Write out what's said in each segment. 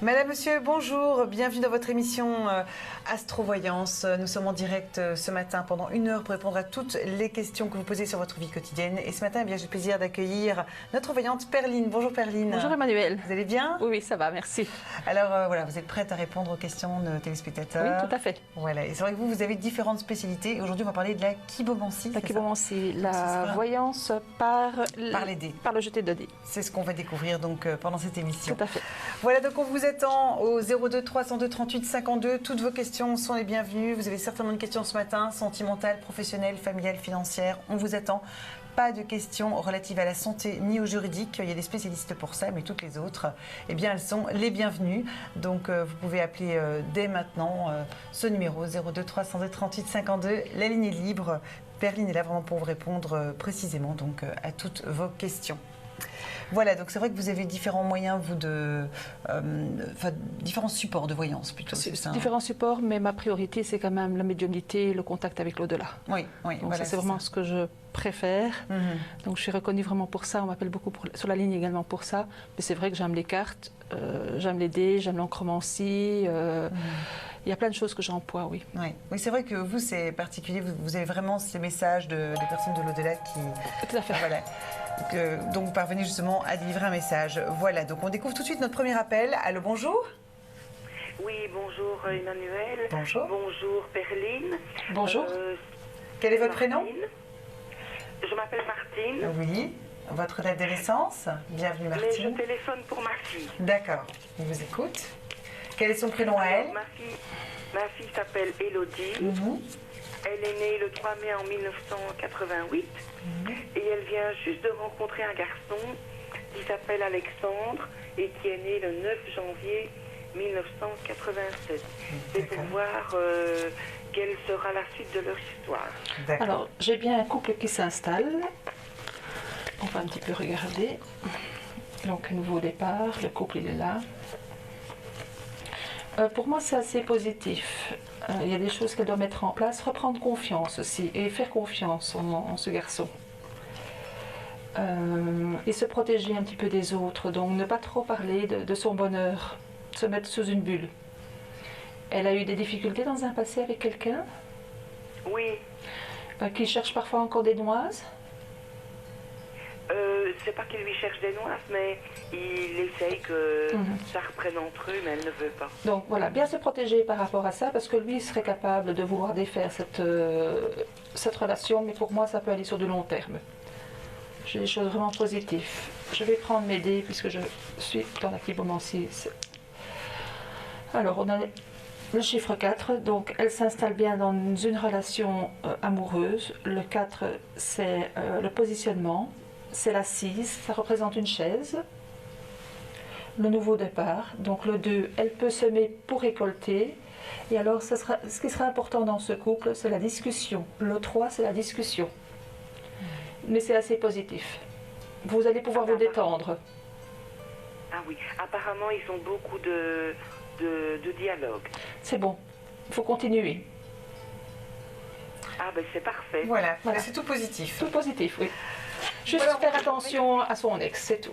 Madame, monsieur, bonjour, bienvenue dans votre émission Astrovoyance. Nous sommes en direct ce matin pendant 1 heure pour répondre à toutes les questions que vous posez sur votre vie quotidienne. Et ce matin, eh bien, j'ai le plaisir d'accueillir notre voyante Perline. Bonjour Perline. Bonjour Emmanuel. Vous allez bien? Oui, ça va, merci. Alors voilà, vous êtes prête à répondre aux questions de téléspectateurs? Oui, tout à fait. Voilà, et c'est vrai que vous avez différentes spécialités. Et aujourd'hui, on va parler de la kybomancie. La kybomancie, la voyance par les dés. Par le jeté de dés. C'est ce qu'on va découvrir donc pendant cette émission. Tout à fait. Voilà, donc on vous attend au 02 302 38 52. Toutes vos questions sont les bienvenues. Vous avez certainement une question ce matin, sentimentale, professionnelle, familiale, financière. On vous attend. Pas de questions relatives à la santé ni au juridique. Il y a des spécialistes pour ça, mais toutes les autres, eh bien, elles sont les bienvenues. Donc, vous pouvez appeler dès maintenant ce numéro 02 302 38 52. La ligne est libre. Perline est là vraiment pour vous répondre précisément donc, à toutes vos questions. Voilà, donc c'est vrai que vous avez différents moyens, vous, différents supports de voyance plutôt. C'est ça, différents supports, mais ma priorité, c'est quand même la médiumnité, le contact avec l'au-delà. Oui, oui. Donc voilà, c'est vraiment ce que je préfère. Donc je suis reconnue vraiment pour ça. On m'appelle beaucoup sur la ligne également pour ça. Mais c'est vrai que j'aime les cartes, j'aime les dés, j'aime l'encromancie. Il y a plein de choses que j'emploie, oui. Oui, oui, c'est vrai que vous, c'est particulier. Vous avez vraiment ces messages des personnes de l'au-delà qui... Tout à fait. Voilà. Donc vous parvenez justement à délivrer un message. Voilà, donc on découvre tout de suite notre premier appel. Allô, bonjour. Oui, bonjour Emmanuel. Bonjour. Bonjour Perline. Bonjour. Quel est votre prénom? Je m'appelle Martine. Oui. Votre date de naissance? Bienvenue Martine. Mais je téléphone pour ma fille. D'accord, je vous écoute. Quel est son prénom à elle? Ma fille s'appelle Élodie. Elle est née le 3 mai en 1988 et elle vient juste de rencontrer un garçon qui s'appelle Alexandre et qui est né le 9 janvier 1987. C'est pour voir quelle sera la suite de leur histoire. Alors, j'ai bien un couple qui s'installe. On va un petit peu regarder. Donc, nouveau départ, le couple il est là. Pour moi, c'est assez positif. Il y a des choses qu'elle doit mettre en place, reprendre confiance aussi, et faire confiance en ce garçon. Et se protéger un petit peu des autres, donc ne pas trop parler de son bonheur, se mettre sous une bulle. Elle a eu des difficultés dans un passé avec quelqu'un? Oui. Qui cherche parfois encore des noises? C'est pas qu'il lui cherche des noises, mais il essaye que ça reprenne entre eux, mais elle ne veut pas. Donc voilà, bien se protéger par rapport à ça, parce que lui serait capable de vouloir défaire cette relation, mais pour moi ça peut aller sur du long terme. J'ai des choses vraiment positives. Je vais prendre mes dés, puisque je suis dans la kybomancie. Alors on a le chiffre 4, donc elle s'installe bien dans une relation amoureuse. Le 4, c'est le positionnement. C'est l'assise, ça représente une chaise. Le nouveau départ, donc le 2, elle peut semer pour récolter. Et alors, ce qui sera important dans ce couple, c'est la discussion. Le 3, c'est la discussion. Mais c'est assez positif. Vous allez pouvoir vous détendre. Ah oui, apparemment, ils ont beaucoup de dialogue. C'est bon, il faut continuer. Ah ben c'est parfait. Voilà. C'est tout positif. Tout positif, oui. Juste faire attention à son ex, c'est tout.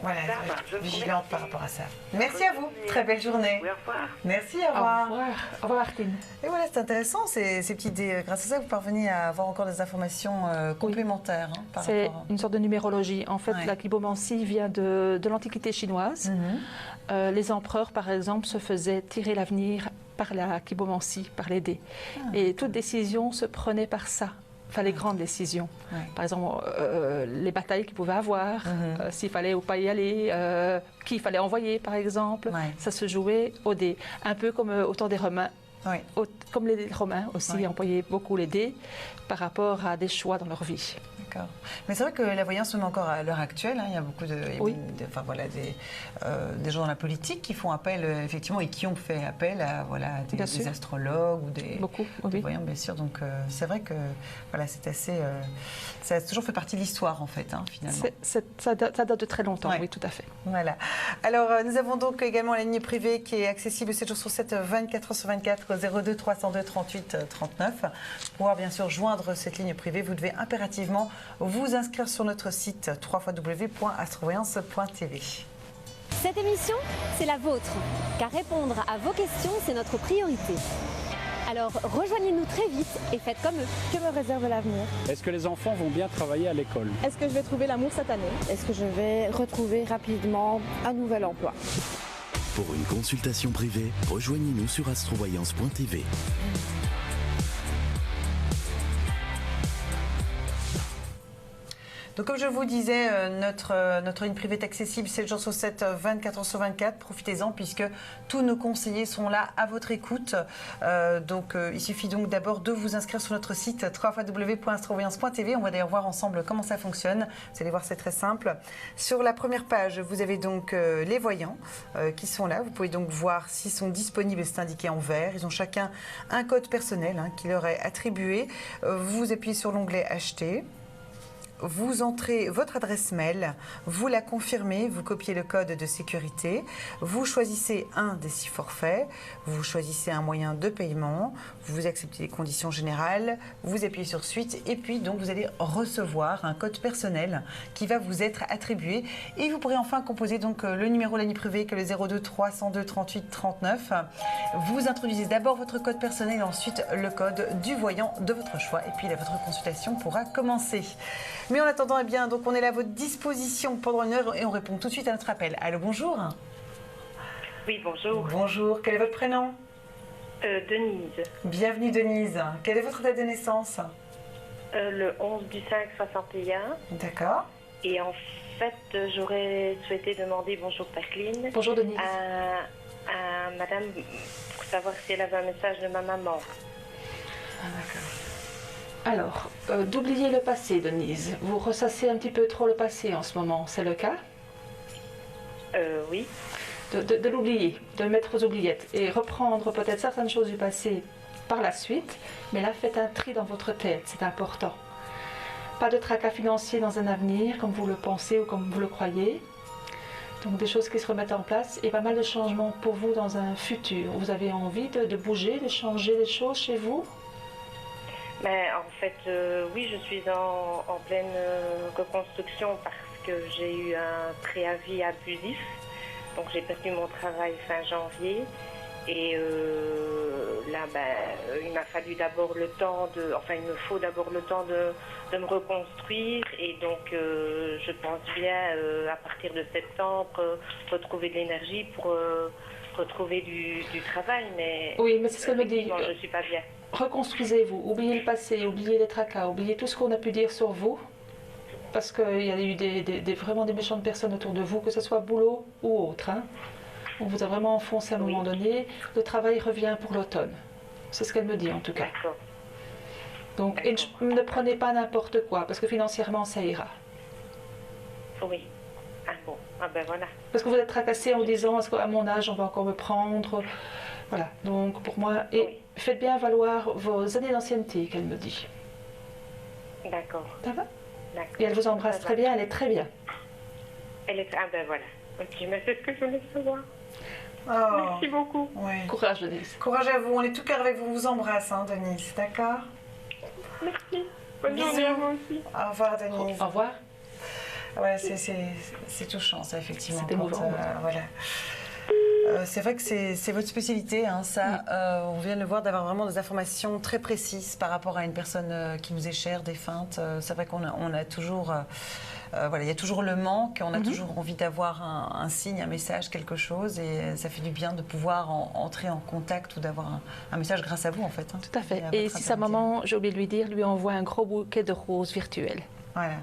Voilà, vigilante par rapport à ça. Merci à vous. Très belle journée. Oui, au revoir. Merci, au revoir. Au revoir. Au revoir, Martine. Et voilà, c'est intéressant ces petites idées. Grâce à ça, vous parvenez à avoir encore des informations complémentaires. C'est une sorte de numérologie. En fait, la kybomancie vient de l'Antiquité chinoise. Les empereurs, par exemple, se faisaient tirer l'avenir par la kybomancie, par les dés. Et toute décision se prenait par ça. Enfin, les grandes décisions. Par exemple, les batailles qu'ils pouvaient avoir, s'il fallait ou pas y aller, qui il fallait envoyer, par exemple. Ça se jouait au dé. Un peu comme au temps des Romains. Comme les Romains aussi employaient beaucoup les dés par rapport à des choix dans leur vie. D'accord. Mais c'est vrai que la voyance, même encore à l'heure actuelle, il y a beaucoup des gens dans la politique qui font appel, effectivement, et qui ont fait appel à des astrologues ou des voyants, bien sûr. Donc c'est vrai que voilà, c'est assez... ça a toujours fait partie de l'histoire, en fait, finalement. Ça date de très longtemps, oui, tout à fait. Voilà. Alors, nous avons donc également la ligne privée qui est accessible 7 jours sur 7, 24 heures sur 24, 02 302 38 39. Pour pouvoir, bien sûr, joindre cette ligne privée, vous devez impérativement vous inscrire sur notre site www.astrovoyance.tv. Cette émission, c'est la vôtre, car répondre à vos questions, c'est notre priorité. Alors rejoignez-nous très vite et faites comme eux. Que me réserve l'avenir? Est-ce que les enfants vont bien travailler à l'école? Est-ce que je vais trouver l'amour cette année? Est-ce que je vais retrouver rapidement un nouvel emploi? Pour une consultation privée, rejoignez-nous sur astrovoyance.tv. Donc comme je vous disais, notre ligne privée est accessible 7 jours sur 7, 24 heures sur 24. Profitez-en puisque tous nos conseillers sont là à votre écoute. Il suffit donc d'abord de vous inscrire sur notre site www.astrovoyance.tv. On va d'ailleurs voir ensemble comment ça fonctionne. Vous allez voir, c'est très simple. Sur la première page, vous avez donc les voyants qui sont là. Vous pouvez donc voir s'ils sont disponibles, c'est indiqué en vert. Ils ont chacun un code personnel qui leur est attribué. Vous appuyez sur l'onglet Acheter. Vous entrez votre adresse mail, vous la confirmez, vous copiez le code de sécurité, vous choisissez un des 6 forfaits, vous choisissez un moyen de paiement, vous acceptez les conditions générales, vous appuyez sur suite et puis donc vous allez recevoir un code personnel qui va vous être attribué et vous pourrez enfin composer donc le numéro de la ligne privée que le 02 302 38 39. Vous introduisez d'abord votre code personnel et ensuite le code du voyant de votre choix et puis là, votre consultation pourra commencer. Mais en attendant, donc on est là à votre disposition pendant une heure et on répond tout de suite à notre appel. Allô, bonjour. Oui, bonjour. Bonjour, quel est votre prénom? Denise. Bienvenue Denise. Quelle est votre date de naissance? Le 11 du 5 61. D'accord. Et en fait, j'aurais souhaité demander, bonjour Jacqueline. Bonjour Denise. À madame, pour savoir si elle avait un message de ma maman. Ah, d'accord. Alors, d'oublier le passé, Denise. Vous ressassez un petit peu trop le passé en ce moment, c'est le cas? Oui. De l'oublier, de le mettre aux oubliettes et reprendre peut-être certaines choses du passé par la suite, mais là, faites un tri dans votre tête, c'est important. Pas de tracas financiers dans un avenir, comme vous le pensez ou comme vous le croyez. Donc des choses qui se remettent en place et pas mal de changements pour vous dans un futur. Vous avez envie de bouger, de changer des choses chez vous? Mais en fait, oui, je suis en pleine reconstruction parce que j'ai eu un préavis abusif. Donc j'ai perdu mon travail fin janvier. Et là, il m'a fallu d'abord le temps il me faut d'abord le temps de me reconstruire. Et donc, je pense bien, à partir de septembre, retrouver de l'énergie pour retrouver du travail. Mais oui, mais c'est ce qu'elle me dit. Je ne suis pas bien. Reconstruisez-vous, oubliez le passé, oubliez les tracas, oubliez tout ce qu'on a pu dire sur vous, parce qu'il y a eu vraiment des méchantes personnes autour de vous, que ce soit boulot ou autre. On vous a vraiment enfoncé à un moment donné. Le travail revient pour l'automne. C'est ce qu'elle me dit en tout cas. Donc, et ne prenez pas n'importe quoi, parce que financièrement, ça ira. Oui. Ah bon, voilà. Parce que vous êtes tracassé en disant, est-ce qu'à mon âge, on va encore me prendre? Voilà, donc pour moi, et faites bien valoir vos années d'ancienneté, qu'elle me dit. D'accord. Ça va? D'accord. Et elle vous embrasse très bien, elle est très bien. Elle est... voilà. Ok, mais c'est ce que je voulais savoir. Oh. Merci beaucoup. Ouais. Courage, Denise. Courage à vous, on est tout cœur avec vous, on vous embrasse, Denise, d'accord? Merci. Bonne journée à vous aussi. Au revoir, Denise. Au revoir. Ouais, c'est touchant, ça, effectivement. C'est émouvant. Voilà. C'est vrai que c'est votre spécialité, ça. On vient de le voir, d'avoir vraiment des informations très précises par rapport à une personne qui nous est chère, défunte. C'est vrai qu'on a toujours... il y a toujours le manque, on a toujours envie d'avoir un signe, un message, quelque chose, et ça fait du bien de pouvoir entrer en contact ou d'avoir un message grâce à vous, en fait. Tout à fait. Et si sa maman, j'ai oublié de lui dire, lui envoie un gros bouquet de roses virtuelles. Voilà.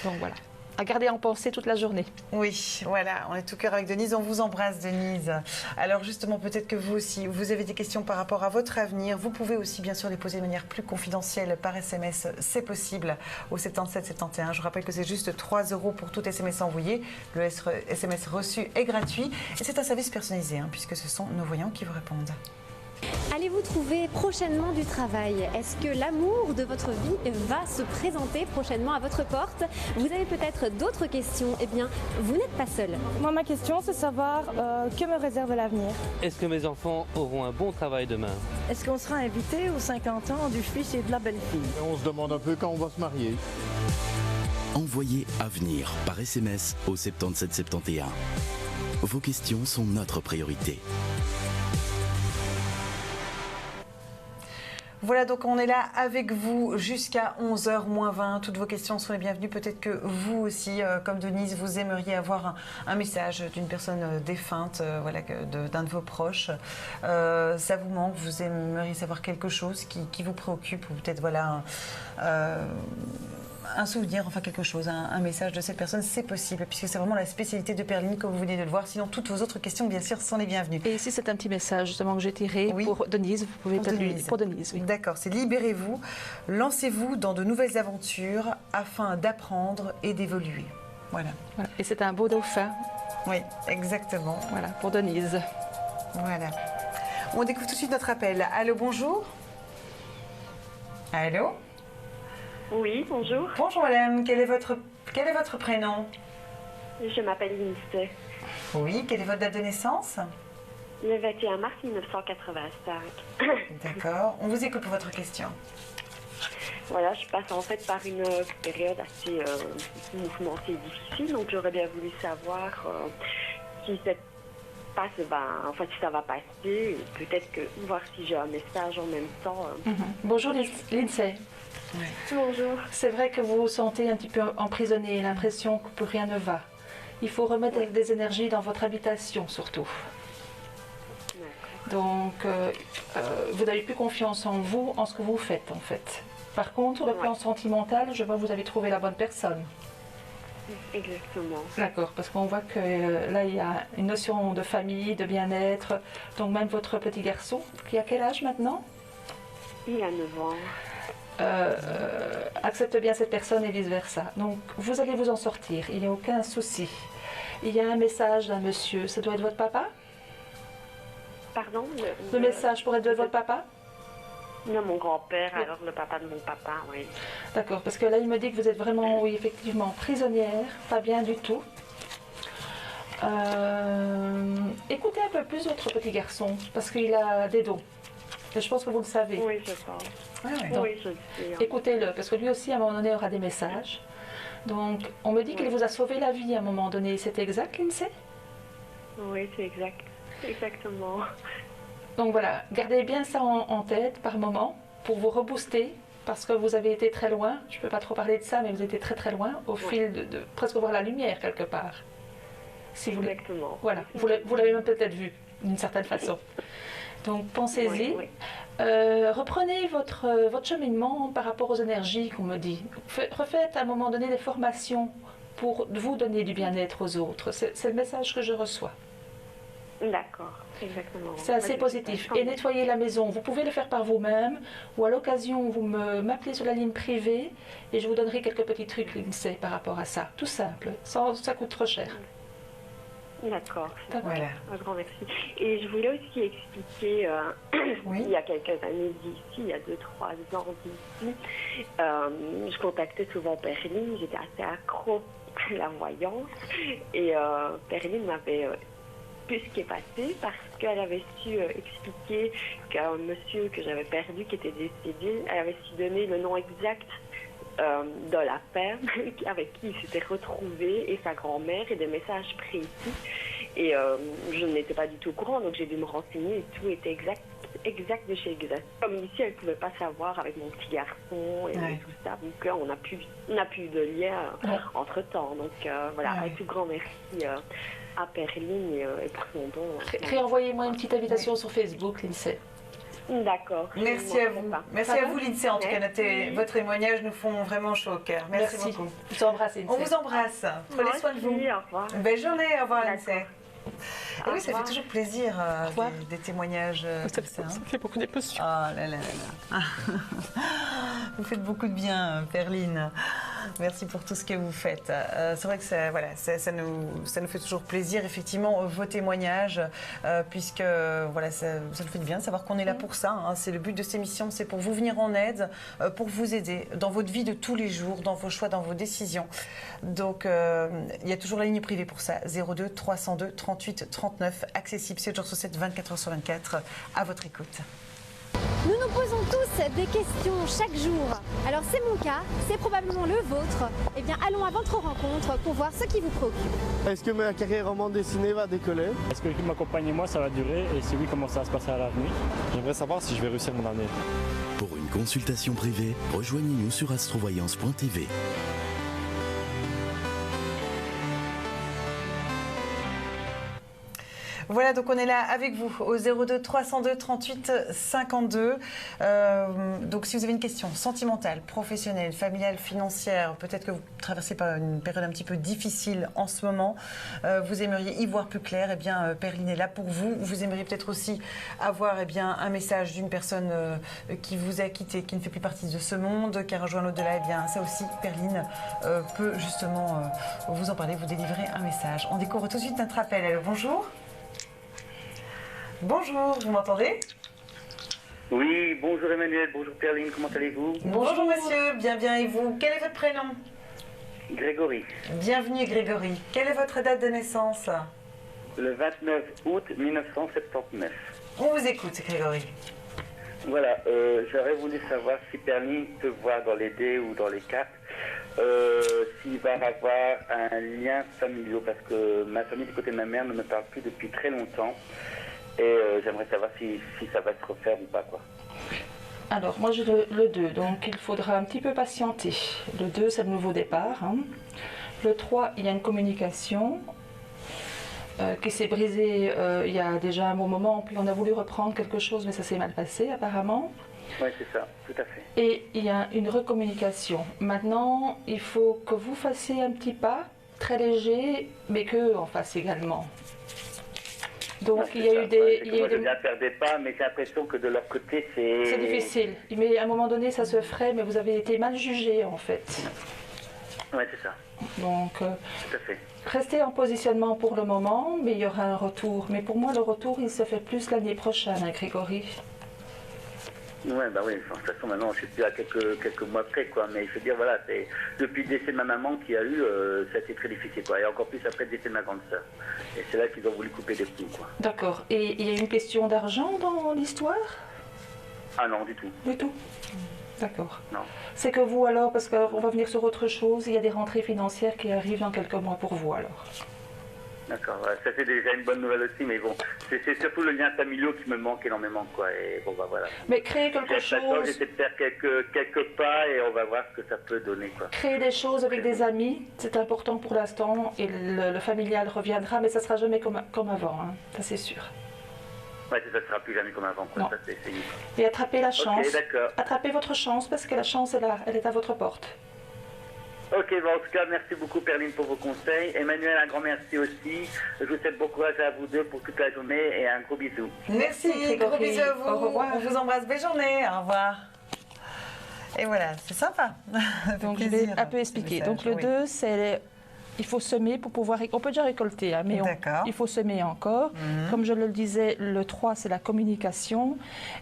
Donc voilà. À garder en pensée toute la journée. Oui, voilà, on est tout cœur avec Denise, on vous embrasse Denise. Alors justement, peut-être que vous aussi, vous avez des questions par rapport à votre avenir, vous pouvez aussi bien sûr les poser de manière plus confidentielle par SMS, c'est possible, au 77 71. Je vous rappelle que c'est juste 3 € pour tout SMS envoyé, le SMS reçu est gratuit et c'est un service personnalisé, puisque ce sont nos voyants qui vous répondent. Allez-vous trouver prochainement du travail? Est-ce que l'amour de votre vie va se présenter prochainement à votre porte? Vous avez peut-être d'autres questions? Eh bien, vous n'êtes pas seul. Moi, ma question, c'est savoir que me réserve l'avenir. Est-ce que mes enfants auront un bon travail demain? Est-ce qu'on sera invité aux 50 ans du fils et de la belle-fille? On se demande un peu quand on va se marier. Envoyez Avenir par SMS au 77 71. Vos questions sont notre priorité. Voilà, donc on est là avec vous jusqu'à 11h moins 20. Toutes vos questions sont les bienvenues. Peut-être que vous aussi, comme Denise, vous aimeriez avoir un message d'une personne défunte, voilà, d'un de vos proches. Ça vous manque, vous aimeriez savoir quelque chose qui vous préoccupe, ou peut-être voilà un souvenir, enfin quelque chose, un message de cette personne, c'est possible, puisque c'est vraiment la spécialité de Perline, comme vous venez de le voir. Sinon, toutes vos autres questions, bien sûr, sont les bienvenues. Et ici, c'est un petit message justement que j'ai tiré pour Denise. Vous pouvez peut-être lui... Pour Denise, oui. D'accord, c'est libérez-vous, lancez-vous dans de nouvelles aventures afin d'apprendre et d'évoluer. Voilà. Et c'est un beau dauphin. Oui, exactement. Voilà, pour Denise. Voilà. On découvre tout de suite notre appel. Allô, bonjour. Allô. Oui, bonjour. Bonjour madame, quel est votre prénom? Je m'appelle Lindsay. Oui, quelle est votre date de naissance? Le 21 mars 1985. D'accord, on vous écoute pour votre question. Voilà, je passe en fait par une période assez mouvementée et difficile, donc j'aurais bien voulu savoir si ça passe, si ça va passer, et peut-être que voir si j'ai un message en même temps. Bonjour Lindsay. Oui. Bonjour. C'est vrai que vous vous sentez un petit peu emprisonné, l'impression que plus rien ne va. Il faut remettre des énergies dans votre habitation surtout. Donc, vous n'avez plus confiance en vous, en ce que vous faites en fait. Par contre, sur le plan sentimental, je vois que vous avez trouvé la bonne personne. Exactement. D'accord, parce qu'on voit que là, il y a une notion de famille, de bien-être. Donc même votre petit garçon, qui a quel âge maintenant? Il a 9 ans. Accepte bien cette personne et vice-versa. Donc vous allez vous en sortir, il n'y a aucun souci. Il y a un message d'un monsieur, ça doit être votre papa? Pardon? Le message pourrait être de votre papa? Non, mon grand-père, alors le papa de mon papa, oui. D'accord, parce que là il me dit que vous êtes vraiment, oui, effectivement, prisonnière, pas bien du tout. Écoutez un peu plus votre petit garçon, parce qu'il a des dons. Et je pense que vous le savez. Oui, je pense. Donc, oui, je le sais. Écoutez-le, parce que lui aussi, à un moment donné, aura des messages. Donc, on me dit qu'il vous a sauvé la vie à un moment donné. C'est exact, Lindsay? Oui, c'est exact. Exactement. Donc voilà, gardez bien ça en tête par moment pour vous rebooster, parce que vous avez été très loin. Je ne peux pas trop parler de ça, mais vous avez été très très loin au fil de presque voir la lumière quelque part. Si exactement. Voilà, vous l'avez même peut-être vu d'une certaine façon. Donc pensez-y. Reprenez votre cheminement par rapport aux énergies qu'on me dit. Refaites à un moment donné des formations pour vous donner du bien-être aux autres. C'est le message que je reçois. D'accord, exactement. C'est assez positif. Et nettoyer la maison, vous pouvez le faire par vous-même, ou à l'occasion, vous m'appelez sur la ligne privée et je vous donnerai quelques petits trucs, Lindsay, par rapport à ça. Tout simple, ça coûte trop cher. D'accord, voilà. Un grand merci. Et je voulais aussi expliquer, il y a quelques années d'ici, il y a 2-3 ans d'ici, je contactais souvent Perline, j'étais assez accro à la voyance, et Perline m'avait pu ce qui est passé parce qu'elle avait su expliquer qu'un monsieur que j'avais perdu, qui était décédé, elle avait su donner le nom exact de la ferme avec qui il s'était retrouvé et sa grand-mère et des messages précis. Et je n'étais pas du tout au courant, donc j'ai dû me renseigner et tout était exact de chez exact. Comme ici, elle ne pouvait pas savoir avec mon petit garçon et tout ça. Donc on n'a plus de lien entre-temps. Donc voilà, un tout grand merci à Perline et pour son don. Réenvoyez-moi une petite invitation sur Facebook, Lindsay. D'accord. Merci à vous. Merci à vous, Lindsay. En tout cas, votre témoignage nous font vraiment chaud au cœur. Merci beaucoup. Je vous embrasse, Lindsay. On vous embrasse. Prenez soin de vous. Au revoir. Belle journée. Au revoir, Lindsay. Et oui, ça fait toujours plaisir des témoignages. Ça fait beaucoup d'émotions. Oh là là là. Vous faites beaucoup de bien, Perline. Merci pour tout ce que vous faites. C'est vrai que ça nous fait toujours plaisir, effectivement, vos témoignages, puisque voilà, ça nous fait du bien de savoir qu'on est là pour ça. Hein. C'est le but de ces missions, c'est pour vous venir en aide, pour vous aider dans votre vie de tous les jours, dans vos choix, dans vos décisions. Donc, il y a toujours la ligne privée pour ça, 02 302 38 39, accessible 7 jours sur 7, 24 heures sur 24, à votre écoute. Nous nous posons tous des questions chaque jour. Alors c'est mon cas, c'est probablement le vôtre. Eh bien allons à votre rencontre pour voir ce qui vous préoccupe. Est-ce que ma carrière en bande dessinée va décoller? Est-ce que ma compagne et moi ça va durer et si oui comment ça va se passer à l'avenir? J'aimerais savoir si je vais réussir mon année. Pour une consultation privée, rejoignez-nous sur astrovoyance.tv. Voilà, donc on est là avec vous au 02 302 38 52. Donc si vous avez une question sentimentale, professionnelle, familiale, financière, peut-être que vous traversez par une période un petit peu difficile en ce moment, vous aimeriez y voir plus clair, eh bien Perline est là pour vous. Vous aimeriez peut-être aussi avoir un message d'une personne qui vous a quitté, qui ne fait plus partie de ce monde, qui a rejoint l'au-delà, eh bien ça aussi Perline peut justement vous en parler, vous délivrer un message. On découvre tout de suite notre appel. Alors, bonjour. Bonjour, vous m'entendez? Oui, bonjour Emmanuel, bonjour Perline, comment allez-vous? Bonjour monsieur, bien et vous? Quel est votre prénom? Grégory. Bienvenue Grégory. Quelle est votre date de naissance? Le 29 août 1979. On vous écoute Grégory. Voilà, j'aurais voulu savoir si Perline peut voir dans les dés ou dans les cartes s'il va avoir un lien familial, parce que ma famille du côté de ma mère ne me parle plus depuis très longtemps. Et j'aimerais savoir si ça va se refaire ou pas, quoi. Alors, moi j'ai le 2, donc il faudra un petit peu patienter. Le 2, c'est le nouveau départ. Hein. Le 3, il y a une communication qui s'est brisée il y a déjà un bon moment. Puis on a voulu reprendre quelque chose, mais ça s'est mal passé apparemment. Oui, c'est ça, tout à fait. Et il y a une recommunication. Maintenant, il faut que vous fassiez un petit pas, très léger, mais qu'eux en fassent également. Donc il y a eu des... Moi je viens faire des pas, mais j'ai l'impression que de leur côté c'est... C'est difficile, mais à un moment donné ça se ferait, mais vous avez été mal jugé en fait. Oui, c'est ça. Donc tout à fait. Restez en positionnement pour le moment, mais il y aura un retour. Mais pour moi le retour il se fait plus l'année prochaine, hein, Grégory. Ouais, bah oui, enfin, de toute façon maintenant je suis plus à quelques mois près, quoi, mais je veux dire, voilà, c'est depuis le décès de ma maman qui a eu, ça a été très difficile, quoi, et encore plus après le décès de ma grande sœur. Et c'est là qu'ils ont voulu couper des ponts, quoi. D'accord, et il y a une question d'argent dans l'histoire? Ah non, du tout. Du tout? D'accord. Non. C'est que vous alors, parce qu'on va venir sur autre chose, il y a des rentrées financières qui arrivent dans quelques mois pour vous alors? D'accord, ouais, ça c'est déjà une bonne nouvelle aussi, mais bon, c'est surtout le lien familial qui me manque énormément, quoi, et bon, bah voilà. Mais créer quelque chose... J'essaie de faire quelques pas et on va voir ce que ça peut donner, quoi. Créer des choses avec des amis, c'est important pour l'instant, et le familial reviendra, mais ça sera jamais comme avant, hein, ça c'est sûr. Ouais, ça ne sera plus jamais comme avant, quoi, non. Ça c'est essayé. Et attrapez la chance, d'accord. Attrapez votre chance, parce que la chance, elle est à votre porte. Ok, bon, en tout cas, merci beaucoup Perline pour vos conseils. Emmanuel, un grand merci aussi. Je vous souhaite bon courage à vous deux pour toute la journée et un gros bisou. Merci, gros bisous à vous. Au revoir. On vous embrasse, belle journée. Au revoir. Et voilà, c'est sympa. Donc je vais un peu expliquer. Donc le 2, c'est... Il faut semer pour pouvoir... On peut déjà récolter, hein, mais il faut semer encore. Comme je le disais, le 3, c'est la communication.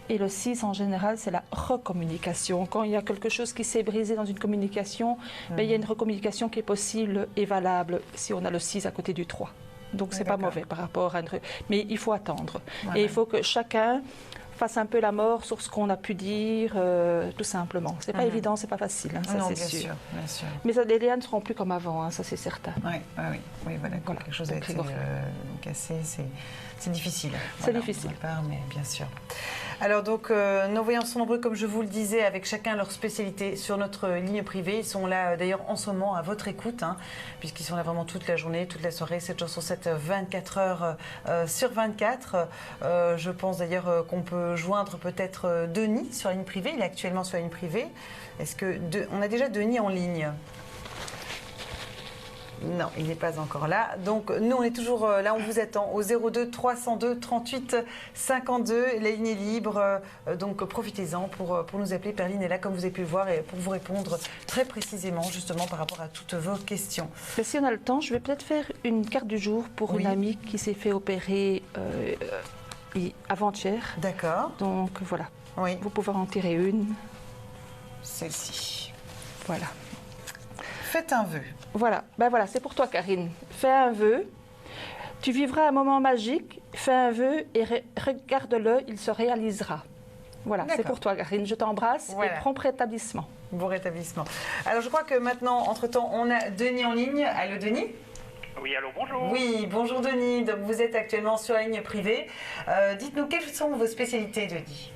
Et le 6, en général, c'est la recommunication. Quand il y a quelque chose qui s'est brisé dans une communication, ben, il y a une recommunication qui est possible et valable si on a le 6 à côté du 3. Donc, c'est pas mauvais par rapport à... Mais il faut attendre. Voilà. Et il faut que chacun fasse un peu la mort sur ce qu'on a pu dire, tout simplement. C'est pas évident, c'est pas facile, hein, ça c'est sûr. Bien sûr. Mais les liens ne seront plus comme avant, hein, ça c'est certain. Oui, voilà. Quand quelque chose a été cassé, c'est difficile. C'est difficile. Mais bien sûr. Alors donc, nos voyants sont nombreux, comme je vous le disais, avec chacun leur spécialité sur notre ligne privée. Ils sont là d'ailleurs en ce moment à votre écoute, hein, puisqu'ils sont là vraiment toute la journée, toute la soirée, 7 jours sur 7, 24 heures sur 24. Je pense d'ailleurs qu'on peut joindre peut-être Denis sur la ligne privée. Il est actuellement sur la ligne privée. Est-ce que on a déjà Denis en ligne ? Non, il n'est pas encore là. Donc, nous, on est toujours là, on vous attend au 02 302 38 52. La ligne est libre, donc profitez-en pour nous appeler. Perline est là, comme vous avez pu le voir, et pour vous répondre très précisément, justement, par rapport à toutes vos questions. Mais si on a le temps, je vais peut-être faire une carte du jour pour une amie qui s'est fait opérer avant-hier. D'accord. Donc, voilà. Oui. Vous pouvez en tirer une. Celle-ci. Voilà. Faites un vœu. Voilà, ben voilà, c'est pour toi Karine. Fais un vœu, tu vivras un moment magique, fais un vœu et regarde-le, il se réalisera. Voilà, c'est pour toi, Karine. Je t'embrasse et prompt rétablissement. Bon rétablissement. Alors, je crois que maintenant, entre-temps, on a Denis en ligne. Allô, Denis ? Oui, allô, bonjour. Oui, bonjour Denis. Donc, vous êtes actuellement sur la ligne privée. Dites-nous, quelles sont vos spécialités, Denis ?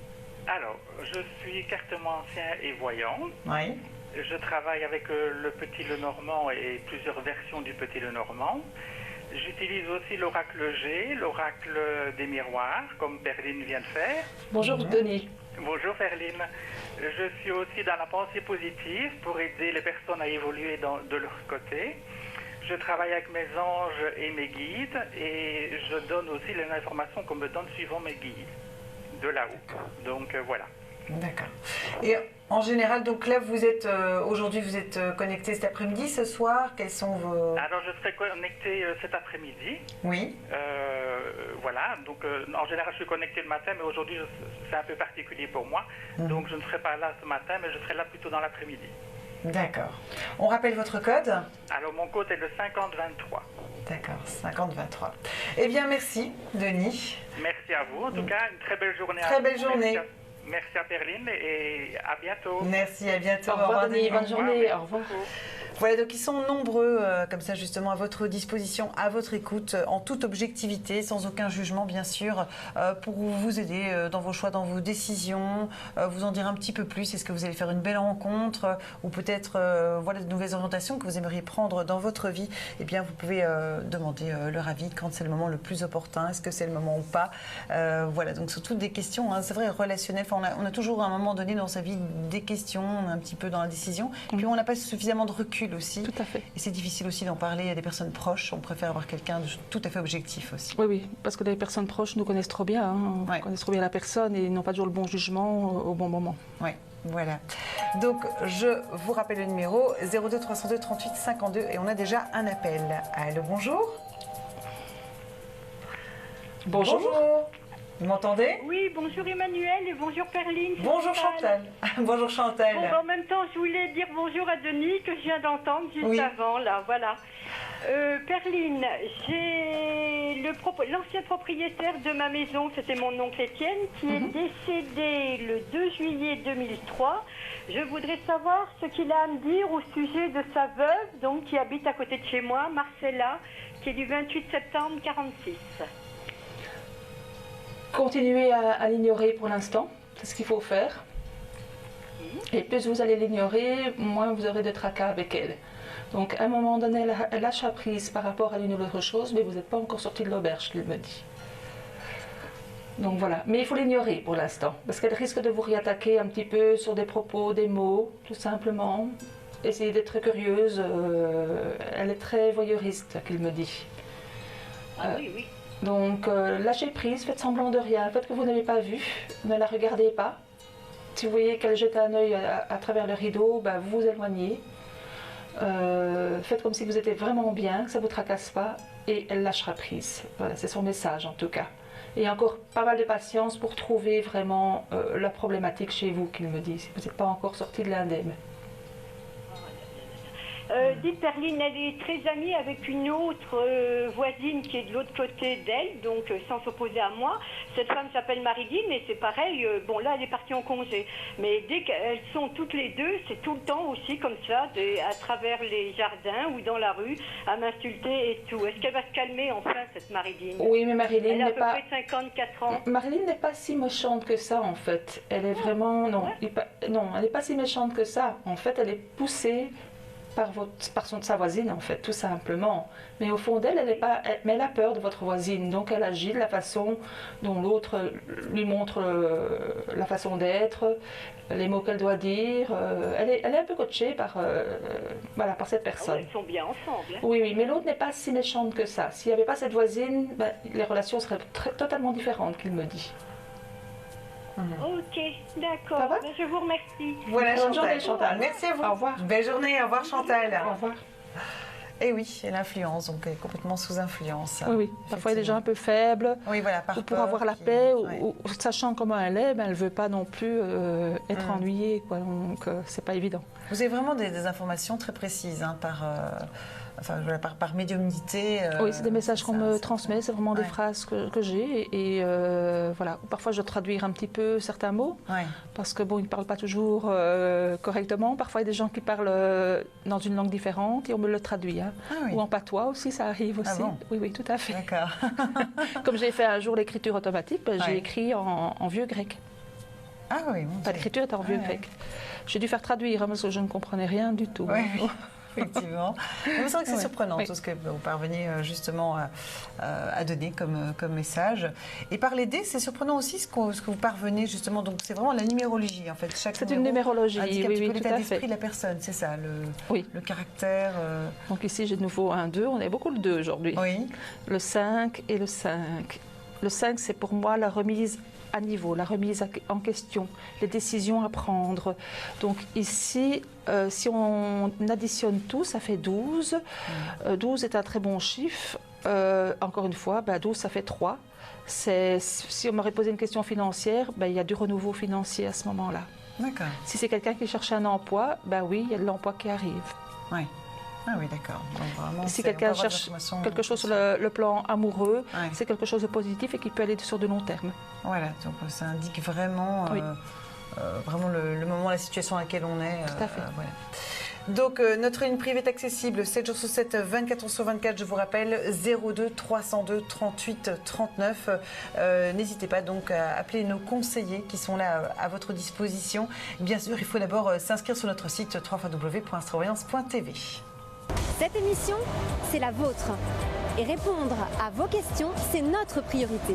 Alors, je suis cartomancien et voyant. Oui. Je travaille avec le Petit Lenormand et plusieurs versions du Petit Lenormand. J'utilise aussi l'oracle G, l'oracle des miroirs, comme Perline vient de faire. Bonjour Denis. Bonjour Perline. Je suis aussi dans la pensée positive pour aider les personnes à évoluer de leur côté. Je travaille avec mes anges et mes guides et je donne aussi les informations qu'on me donne suivant mes guides de là-haut. Donc voilà. D'accord. Et en général, donc là, vous êtes aujourd'hui, vous êtes connecté cet après-midi, ce soir. Quels sont vos... Alors, je serai connecté cet après-midi. Oui. Voilà. Donc, en général, je suis connecté le matin, mais aujourd'hui, c'est un peu particulier pour moi. Donc, je ne serai pas là ce matin, mais je serai là plutôt dans l'après-midi. D'accord. On rappelle votre code ? Alors, mon code est le 5023. D'accord, 5023. Eh bien, merci, Denis. Merci à vous. En tout cas, une très belle journée à vous. Très belle journée. Merci à Perline et à bientôt. Merci, à bientôt. Au revoir, Denis. Bonne journée. Au revoir. Voilà, donc ils sont nombreux, comme ça justement, à votre disposition, à votre écoute, en toute objectivité, sans aucun jugement bien sûr, pour vous aider dans vos choix, dans vos décisions, vous en dire un petit peu plus. Est-ce que vous allez faire une belle rencontre ou peut-être voilà, de nouvelles orientations que vous aimeriez prendre dans votre vie? Eh bien, vous pouvez demander leur avis quand c'est le moment le plus opportun. Est-ce que c'est le moment ou pas? Voilà, donc c'est toutes des questions, hein, c'est vrai, relationnelles. Enfin, on a toujours à un moment donné dans sa vie des questions, on est un petit peu dans la décision, puis on n'a pas suffisamment de recul aussi. Tout à fait. Et c'est difficile aussi d'en parler à des personnes proches. On préfère avoir quelqu'un de tout à fait objectif aussi. Oui, oui, parce que les personnes proches nous connaissent trop bien. Hein. Ouais. Connaissent trop bien la personne et n'ont pas toujours le bon jugement au bon moment. Oui, voilà. Donc, je vous rappelle le numéro 02 302 38 52 et on a déjà un appel. Allô, bonjour. Bonjour. Bonjour. Vous m'entendez? Oui, bonjour Emmanuel et bonjour Perline. Bonjour Chantal. Bonjour Chantal. Bon, en même temps, je voulais dire bonjour à Denis que je viens d'entendre juste avant, là, voilà. Perline, j'ai l'ancien propriétaire de ma maison, c'était mon oncle Étienne, qui est décédé le 2 juillet 2003. Je voudrais savoir ce qu'il a à me dire au sujet de sa veuve, donc qui habite à côté de chez moi, Marcella, qui est du 28 septembre 46. Continuez à l'ignorer pour l'instant, c'est ce qu'il faut faire. Et plus vous allez l'ignorer, moins vous aurez de tracas avec elle. Donc à un moment donné, elle lâchera prise par rapport à l'une ou l'autre chose, mais vous n'êtes pas encore sorti de l'auberge, qu'il me dit. Donc voilà, mais il faut l'ignorer pour l'instant, parce qu'elle risque de vous réattaquer un petit peu sur des propos, des mots, tout simplement. Essayez d'être très curieuse, elle est très voyeuriste, qu'il me dit. Oui, oui. Donc lâchez prise, faites semblant de rien, faites que vous n'avez pas vu, ne la regardez pas. Si vous voyez qu'elle jette un œil à travers le rideau, ben, vous vous éloignez. Faites comme si vous étiez vraiment bien, que ça ne vous tracasse pas, et elle lâchera prise. Voilà, c'est son message en tout cas. Et encore pas mal de patience pour trouver vraiment la problématique chez vous, qu'il me dit, si vous n'êtes pas encore sorti de l'indemne. Dites Perline, elle est très amie avec une autre voisine qui est de l'autre côté d'elle, donc sans s'opposer à moi. Cette femme s'appelle Marie-Dine et c'est pareil, bon là elle est partie en congé. Mais dès qu'elles sont toutes les deux, c'est tout le temps aussi comme ça, à travers les jardins ou dans la rue, à m'insulter et tout. Est-ce qu'elle va se calmer enfin, cette Marie-Dine? Oui, mais Marie-Dine n'est pas... Elle a à peu près 54 ans. Marie-Dine n'est pas si méchante que ça en fait. Elle est vraiment... Non, elle n'est pas si méchante que ça. En fait, elle est poussée par sa voisine en fait, tout simplement. Mais au fond d'elle, mais elle a peur de votre voisine, donc elle agit de la façon dont l'autre lui montre la façon d'être, les mots qu'elle doit dire. Elle est un peu coachée par cette personne. Elles sont bien ensemble. Hein. Oui, mais l'autre n'est pas si méchante que ça. S'il n'y avait pas cette voisine, les relations seraient totalement différentes, qu'il me dit. Ok, d'accord. Je vous remercie. Voilà, Chantal. Merci à vous. Au revoir. Belle journée. Au revoir, Chantal. Au revoir. Et oui, elle influence, donc elle est complètement sous influence. Oui, oui. Parfois, il y a des gens un peu faibles. Oui, voilà, par pour avoir la paix, ou sachant comment elle est, elle ne veut pas non plus être ennuyée, quoi. Donc, c'est pas évident. Vous avez vraiment des informations très précises enfin, par médiumnité. Oui, c'est des messages qu'on me transmet, c'est vraiment des phrases que j'ai. Et voilà. Parfois, je dois traduire un petit peu certains mots, parce que bon, ils ne parlent pas toujours correctement. Parfois, il y a des gens qui parlent dans une langue différente et on me le traduit. Hein. Ou en patois aussi, ça arrive aussi. Bon. Oui, tout à fait. D'accord. Comme j'ai fait un jour l'écriture automatique, j'ai écrit en vieux grec. Ah oui, mon Dieu. L'écriture est en vieux grec. J'ai dû faire traduire parce que je ne comprenais rien du tout. Effectivement. C'est vrai que c'est surprenant tout ce que vous parvenez justement à donner comme message. Et par les dés, c'est surprenant aussi ce que vous parvenez justement. Donc c'est vraiment la numérologie en fait. C'est une numérologie, indique un petit peu tout l'état à d'esprit fait. de la personne, c'est ça, le caractère. Donc ici j'ai de nouveau un 2, on est beaucoup le 2 aujourd'hui. Oui. Le 5 et le 5. Le 5 c'est pour moi la remise à niveau, la remise en question, les décisions à prendre. Donc ici, si on additionne tout, ça fait 12. 12 est un très bon chiffre. Encore une fois, 12, ça fait 3. Si on m'aurait posé une question financière, il y a du renouveau financier à ce moment-là. D'accord. Si c'est quelqu'un qui cherche un emploi, oui, il y a de l'emploi qui arrive. Oui. Ah oui, d'accord. Si quelqu'un cherche quelque chose sur le plan amoureux, c'est quelque chose de positif et qui peut aller sur de long terme. Voilà, donc ça indique vraiment, vraiment le moment, la situation à laquelle on est. Tout à fait. Voilà. Donc notre ligne privée est accessible 7 jours sur 7, 24 heures sur 24, je vous rappelle, 02 302 38 39. N'hésitez pas donc à appeler nos conseillers qui sont là à votre disposition. Bien sûr, il faut d'abord s'inscrire sur notre site www.astrovoyance.tv. Cette émission, c'est la vôtre. Et répondre à vos questions, c'est notre priorité.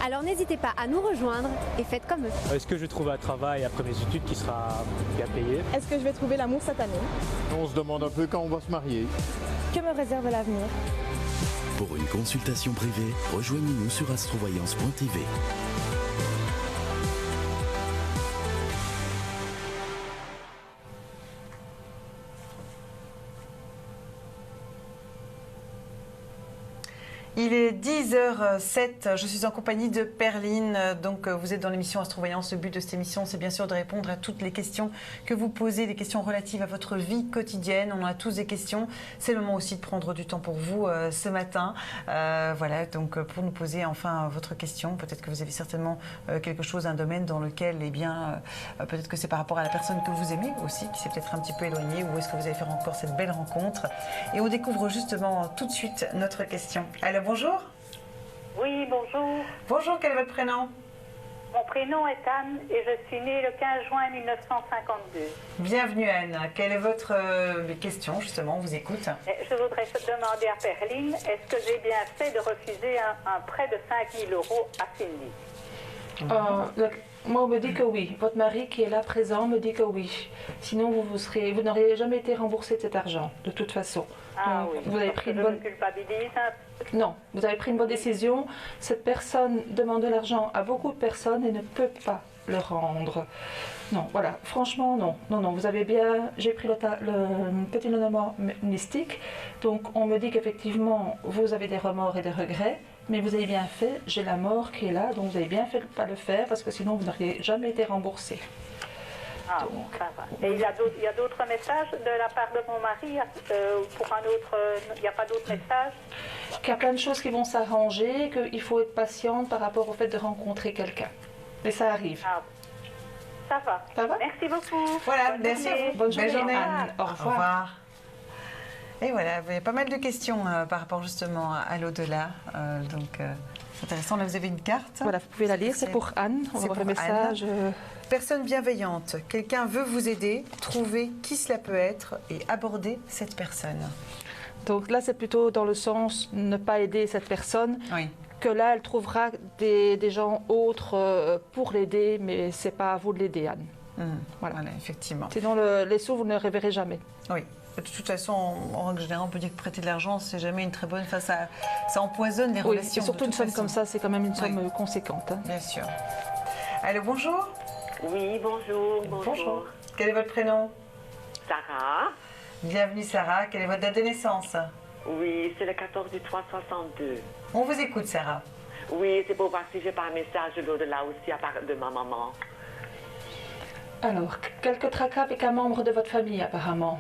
Alors n'hésitez pas à nous rejoindre et faites comme eux. Est-ce que je vais trouver un travail après mes études qui sera bien payé? Est-ce que je vais trouver l'amour cette année? On se demande un peu quand on va se marier. Que me réserve l'avenir? Pour une consultation privée, rejoignez-nous sur astrovoyance.tv. Il est 10h07, je suis en compagnie de Perline, donc vous êtes dans l'émission Astrovoyance. Le but de cette émission, c'est bien sûr de répondre à toutes les questions que vous posez, des questions relatives à votre vie quotidienne. On a tous des questions, c'est le moment aussi de prendre du temps pour vous ce matin. Voilà, donc pour nous poser enfin votre question, peut-être que vous avez certainement quelque chose, un domaine dans lequel, eh bien, peut-être que c'est par rapport à la personne que vous aimez aussi, qui s'est peut-être un petit peu éloignée, ou est-ce que vous allez faire encore cette belle rencontre. Et on découvre justement tout de suite notre question. Alors, bonjour. Oui, bonjour. Bonjour, quel est votre prénom? Mon prénom est Anne et je suis née le 15 juin 1952. Bienvenue Anne. Quelle est votre question justement? On vous écoute. Je voudrais demander à Perline, est-ce que j'ai bien fait de refuser un prêt de 5 000 € à Cindy? Moi, on me dit que oui. Votre mari qui est là présent me dit que oui. Sinon, vous n'auriez jamais été remboursé de cet argent, de toute façon. Ah donc, oui, vous avez pris une bonne... culpabilise. Non, vous avez pris une bonne décision. Cette personne demande de l'argent à beaucoup de personnes et ne peut pas le rendre. Non, voilà, franchement, non. Non, vous avez bien... J'ai pris le petit nommement mystique. Donc, on me dit qu'effectivement, vous avez des remords et des regrets. Mais vous avez bien fait, j'ai la mort qui est là, donc vous avez bien fait de ne pas le faire parce que sinon vous n'auriez jamais été remboursé. Ah, donc, ça va. Et il y a d'autres messages de la part de mon mari pour un autre, il n'y a pas d'autres messages? Qu'il y a plein de choses qui vont s'arranger, qu'il faut être patiente par rapport au fait de rencontrer quelqu'un. Et ça arrive. Ah, ça va. Ça va? Merci beaucoup. Voilà, merci. Bonne journée, Anne. Au revoir. Au revoir. Et voilà, il y a pas mal de questions par rapport justement à l'au-delà. Donc, c'est intéressant. Là, vous avez une carte. Voilà, vous pouvez la lire. C'est pour Anne. On va voir le message. Personne bienveillante. Quelqu'un veut vous aider. Trouvez qui cela peut être et abordez cette personne. Donc là, c'est plutôt dans le sens ne pas aider cette personne. Oui. Que là, elle trouvera des gens autres pour l'aider, mais c'est pas à vous de l'aider, Anne. Voilà, effectivement. Sinon, les sous, vous ne les reverrez jamais. Oui. De toute façon, en règle générale, on peut dire que prêter de l'argent, c'est jamais une très bonne... Enfin, ça empoisonne les relations. Et surtout une somme comme ça, c'est quand même une somme conséquente. Hein. Bien sûr. Allô, bonjour. Oui, bonjour. Bonjour. Quel est votre prénom? Sarah. Bienvenue, Sarah. Quelle est votre date de naissance? Oui, c'est le 14 du 3 62. On vous écoute, Sarah. Oui, c'est pour voir si j'ai pas un message de l'au-delà aussi à part de ma maman. Alors, quelques tracas avec un membre de votre famille, apparemment.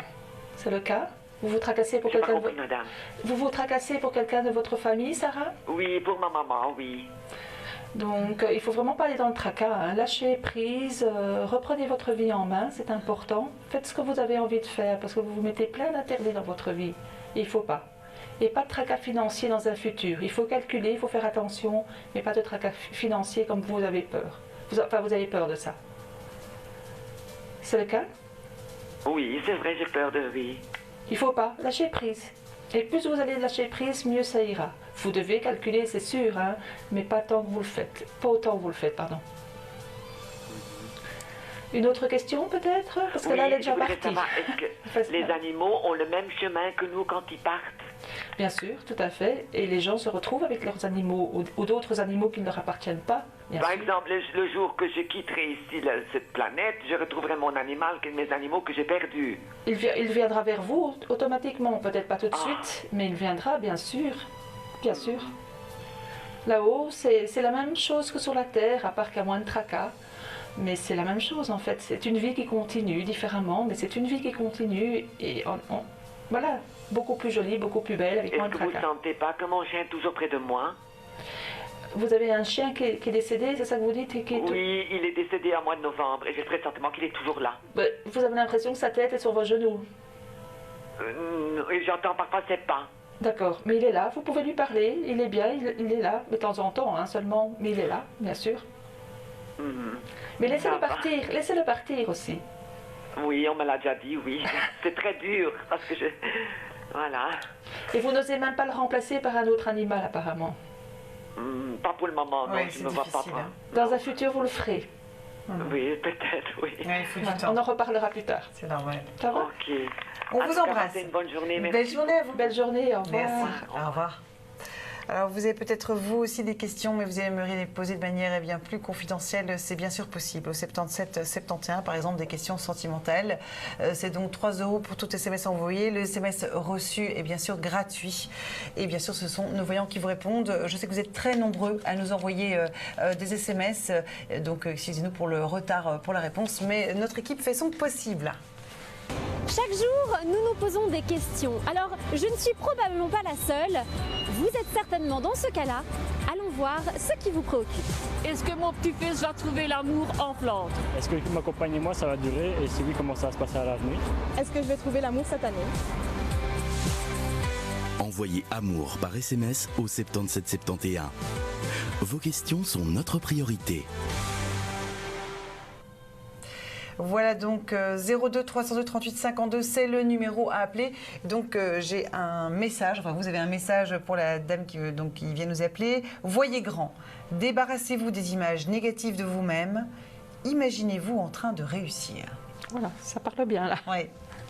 C'est le cas? Vous vous tracassez pour quelqu'un de... madame. Vous vous tracassez pour quelqu'un de votre famille, Sarah? Oui, pour ma maman, oui. Donc, il ne faut vraiment pas aller dans le tracas. Hein. Lâchez prise, reprenez votre vie en main, c'est important. Faites ce que vous avez envie de faire, parce que vous vous mettez plein d'interdits dans votre vie. Il ne faut pas. Et pas de tracas financiers dans un futur. Il faut calculer, il faut faire attention, mais pas de tracas financiers comme vous avez peur. Vous avez peur de ça. C'est le cas? Oui, c'est vrai, j'ai peur de oui. Il ne faut pas, lâcher prise. Et plus vous allez lâcher prise, mieux ça ira. Vous devez calculer, c'est sûr, hein, mais pas tant que vous le faites. Pas autant que vous le faites, pardon. Une autre question peut-être? Parce que là, elle est déjà partie. Est-ce que les animaux ont le même chemin que nous quand ils partent? Bien sûr, tout à fait. Et les gens se retrouvent avec leurs animaux ou d'autres animaux qui ne leur appartiennent pas. Par exemple, le jour que je quitterai ici cette planète, je retrouverai mon animal, mes animaux que j'ai perdus. Il viendra vers vous automatiquement, peut-être pas tout de suite, mais il viendra, bien sûr. Bien sûr. Là-haut, c'est la même chose que sur la Terre, à part qu'il y a moins de tracas. Mais c'est la même chose en fait. C'est une vie qui continue différemment, mais c'est une vie qui continue et voilà, beaucoup plus jolie, beaucoup plus belle, avec moins de tracas. Est-ce que vous ne sentez pas que mon chien est toujours près de moi? Vous avez un chien qui est décédé, c'est ça que vous dites? Oui, il est décédé en mois de novembre et j'ai le pressentiment qu'il est toujours là. Vous avez l'impression que sa tête est sur vos genoux? J'entends parfois ses pas. D'accord, mais il est là, vous pouvez lui parler, il est bien, il est là, de temps en temps hein, seulement, mais il est là, bien sûr. Mais laissez-le partir aussi. Oui, on me l'a déjà dit, oui. C'est très dur, parce que je... Voilà. Et vous n'osez même pas le remplacer par un autre animal, apparemment? Pas pour le moment, non, je ne me vois pas. Hein. Dans un futur, vous le ferez? Oui, peut-être, oui. On en reparlera plus tard. C'est normal. Ça va? Ok. On vous embrasse. Une bonne journée, merci. Belle journée à vous. Belle journée, au revoir. Merci, au revoir. Alors, vous avez peut-être vous aussi des questions, mais vous aimeriez les poser de manière bien plus confidentielle. C'est bien sûr possible. Au 77 71, par exemple, des questions sentimentales. C'est donc 3 € pour tout SMS envoyé. Le SMS reçu est bien sûr gratuit. Et bien sûr, ce sont nos voyants qui vous répondent. Je sais que vous êtes très nombreux à nous envoyer des SMS. Donc, excusez-nous pour le retard pour la réponse. Mais notre équipe fait son possible. Chaque jour, nous nous posons des questions. Alors, je ne suis probablement pas la seule. Vous êtes certainement dans ce cas-là. Allons voir ce qui vous préoccupe. Est-ce que mon petit-fils va trouver l'amour en Flandre? Est-ce que ma compagne et moi, ça va durer? Et si oui, comment ça va se passer à l'avenir? Est-ce que je vais trouver l'amour cette année? Envoyez amour par SMS au 77 71. Vos questions sont notre priorité. Voilà donc 02 302 38 52, c'est le numéro à appeler. Donc j'ai un message, enfin vous avez un message pour la dame qui vient nous appeler. Voyez grand, débarrassez-vous des images négatives de vous-même, imaginez-vous en train de réussir. Voilà, ça parle bien là. Oui,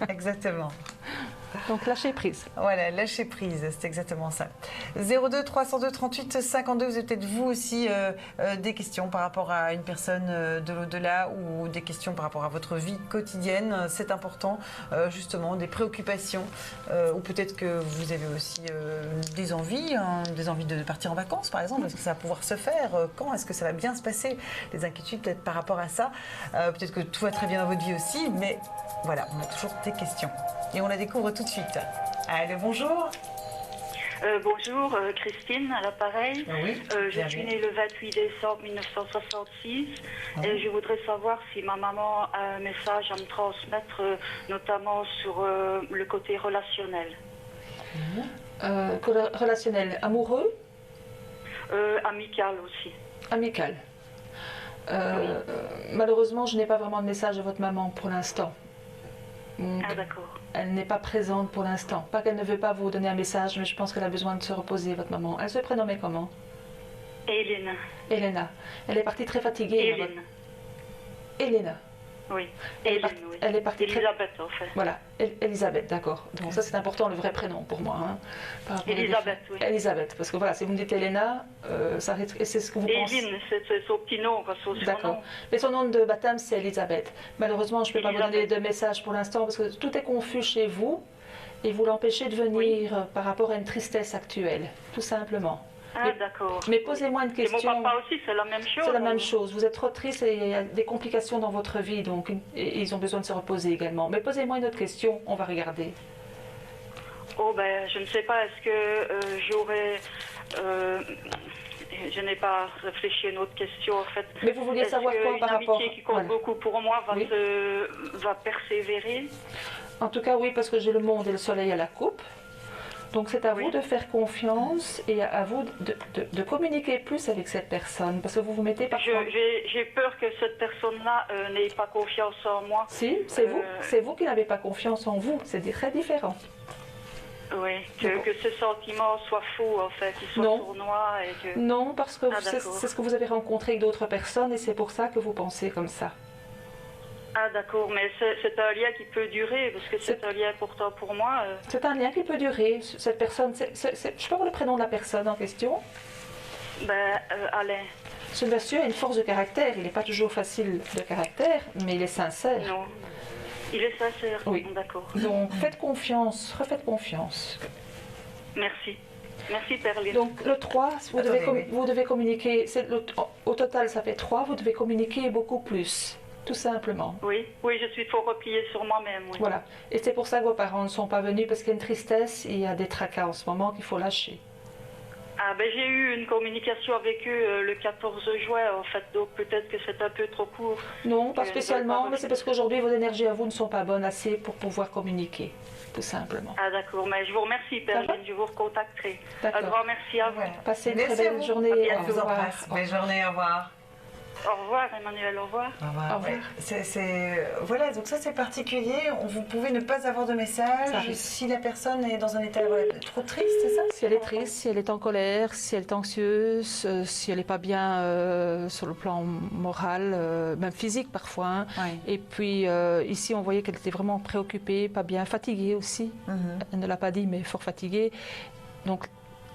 exactement. Donc lâcher prise. Voilà, lâcher prise, c'est exactement ça. 02 302 38 52, vous avez peut-être vous aussi des questions par rapport à une personne de l'au-delà ou des questions par rapport à votre vie quotidienne. C'est important, justement, des préoccupations ou peut-être que vous avez aussi des envies de partir en vacances par exemple. Est-ce que ça va pouvoir se faire? Quand est-ce que ça va bien se passer? Des inquiétudes peut-être par rapport à ça. Peut-être que tout va très bien dans votre vie aussi, mais voilà, on a toujours des questions. Et on la découvre tout de suite. Allez, bonjour. Bonjour, Christine, à l'appareil. Oui, je suis née le 28 décembre 1966 et je voudrais savoir si ma maman a un message à me transmettre, notamment sur le côté relationnel. Relationnel amoureux? Amical aussi. Amical. Malheureusement, je n'ai pas vraiment de message de votre maman pour l'instant. Ah, d'accord. Elle n'est pas présente pour l'instant. Pas qu'elle ne veut pas vous donner un message, mais je pense qu'elle a besoin de se reposer, votre maman. Elle se prénommait comment? Elena. Elena. Elle est partie très fatiguée. Elena. Oui. Elle est partie Elisabeth, en fait. Voilà, Elisabeth, d'accord. Donc ça c'est important, le vrai prénom pour moi. Hein. Elisabeth, oui. Elisabeth, parce que voilà, si vous me dites Elena, c'est ce que vous pensez. Eline, c'est son petit nom, son d'accord. Mais son nom de baptême c'est Elisabeth. Malheureusement, je ne peux pas vous donner de message pour l'instant parce que tout est confus chez vous et vous l'empêchez de venir par rapport à une tristesse actuelle, tout simplement. Ah, d'accord. Mais posez-moi une question. Et mon papa aussi, c'est la même chose. C'est la même chose. Vous êtes trop triste et il y a des complications dans votre vie, donc et ils ont besoin de se reposer également. Mais posez-moi une autre question, on va regarder. Oh ben, je ne sais pas, est-ce que j'aurais... je n'ai pas réfléchi à une autre question en fait. Mais vous vouliez savoir quoi par rapport... Une amitié qui compte beaucoup pour moi va persévérer? En tout cas oui, parce que j'ai le monde et le soleil à la coupe. Donc c'est à vous de faire confiance et à vous de communiquer plus avec cette personne. Parce que vous vous mettez parfois... J'ai peur que cette personne-là n'ait pas confiance en moi. Si, c'est vous. C'est vous qui n'avez pas confiance en vous. C'est très différent. Oui, que ce sentiment soit faux en fait, qu'il soit sournois et que... Non, parce que c'est ce que vous avez rencontré avec d'autres personnes et c'est pour ça que vous pensez comme ça. Ah d'accord, mais c'est un lien qui peut durer, parce que c'est un lien important pour moi. C'est un lien qui peut durer. Cette personne, je peux avoir le prénom de la personne en question? Alain. Ce monsieur a une force de caractère, il n'est pas toujours facile de caractère, mais il est sincère. Non, il est sincère, oui. D'accord. Donc faites confiance, refaites confiance. Merci. Merci Perline. Donc le 3, vous devez communiquer, au total ça fait 3, vous devez communiquer beaucoup plus. Tout simplement. Oui, je suis trop repliée sur moi-même. Oui. Voilà. Et c'est pour ça que vos parents ne sont pas venus, parce qu'il y a une tristesse et il y a des tracas en ce moment qu'il faut lâcher. Ah ben j'ai eu une communication avec eux le 14 juin en fait, donc peut-être que c'est un peu trop court. Non, pas spécialement, mais c'est parce qu'aujourd'hui vos énergies à vous ne sont pas bonnes assez pour pouvoir communiquer, tout simplement. Ah d'accord, mais je vous remercie Perline, je vous recontacterai. Un grand merci à vous. Passez une très belle journée. Au revoir. Belle journée, au revoir. Au revoir Emmanuel, au revoir. Au revoir. Voilà, donc ça c'est particulier. Vous pouvez ne pas avoir de message si la personne est dans un état trop triste, c'est ça? Si elle est triste, si elle est en colère, si elle est anxieuse, si elle n'est pas bien sur le plan moral, même physique parfois. Hein. Oui. Et puis ici on voyait qu'elle était vraiment préoccupée, pas bien, fatiguée aussi. Elle ne l'a pas dit, mais fort fatiguée. Donc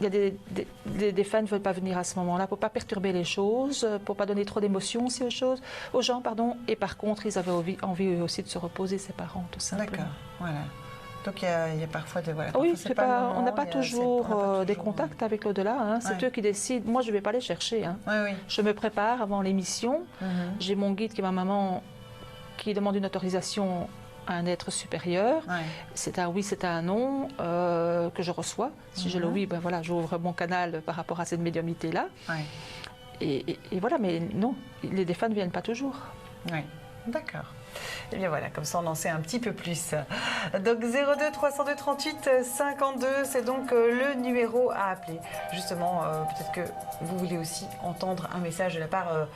il y a des fans ne veulent pas venir à ce moment-là pour ne pas perturber les choses, pour ne pas donner trop d'émotions aussi aux gens. Et par contre, ils avaient envie eux aussi de se reposer, ses parents, tout simplement. D'accord, voilà. Donc il y a parfois des... Voilà, oui, on n'a pas toujours des contacts avec l'au-delà. Hein. C'est eux qui décident. Moi, je ne vais pas les chercher. Hein. Oui. Je me prépare avant l'émission. J'ai mon guide qui est ma maman qui demande une autorisation à un être supérieur. C'est un oui, c'est un non que je reçois. Si j'ai le oui, ben voilà, j'ouvre mon canal par rapport à cette médiumnité-là. Et voilà, mais non, les fans ne viennent pas toujours. Oui, d'accord. Et bien voilà, comme ça on en sait un petit peu plus. Donc 02 302 38 52, c'est donc le numéro à appeler. Justement, peut-être que vous voulez aussi entendre un message de la part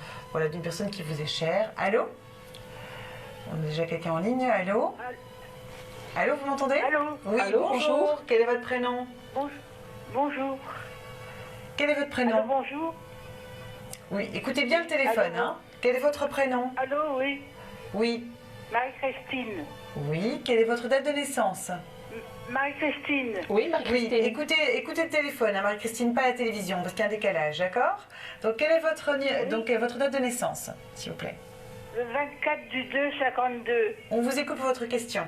d'une personne qui vous est chère. Allô? On a déjà quelqu'un en ligne. Allô? Allô, vous m'entendez? Allô? Oui, allô, bonjour. Quel est votre prénom? Bonjour. Quel est votre prénom? Allô, bonjour. Oui, écoutez bien le téléphone. Allô, hein. Quel est votre prénom? Allô, oui. Oui. Marie-Christine. Oui, quelle est votre date de naissance? Marie-Christine. Oui, Marie-Christine. Oui, écoutez le téléphone, hein, Marie-Christine, pas la télévision, parce qu'il y a un décalage, d'accord? Donc, quelle est votre date de naissance, s'il vous plaît? Le 24 du 2, 52. On vous écoute pour votre question.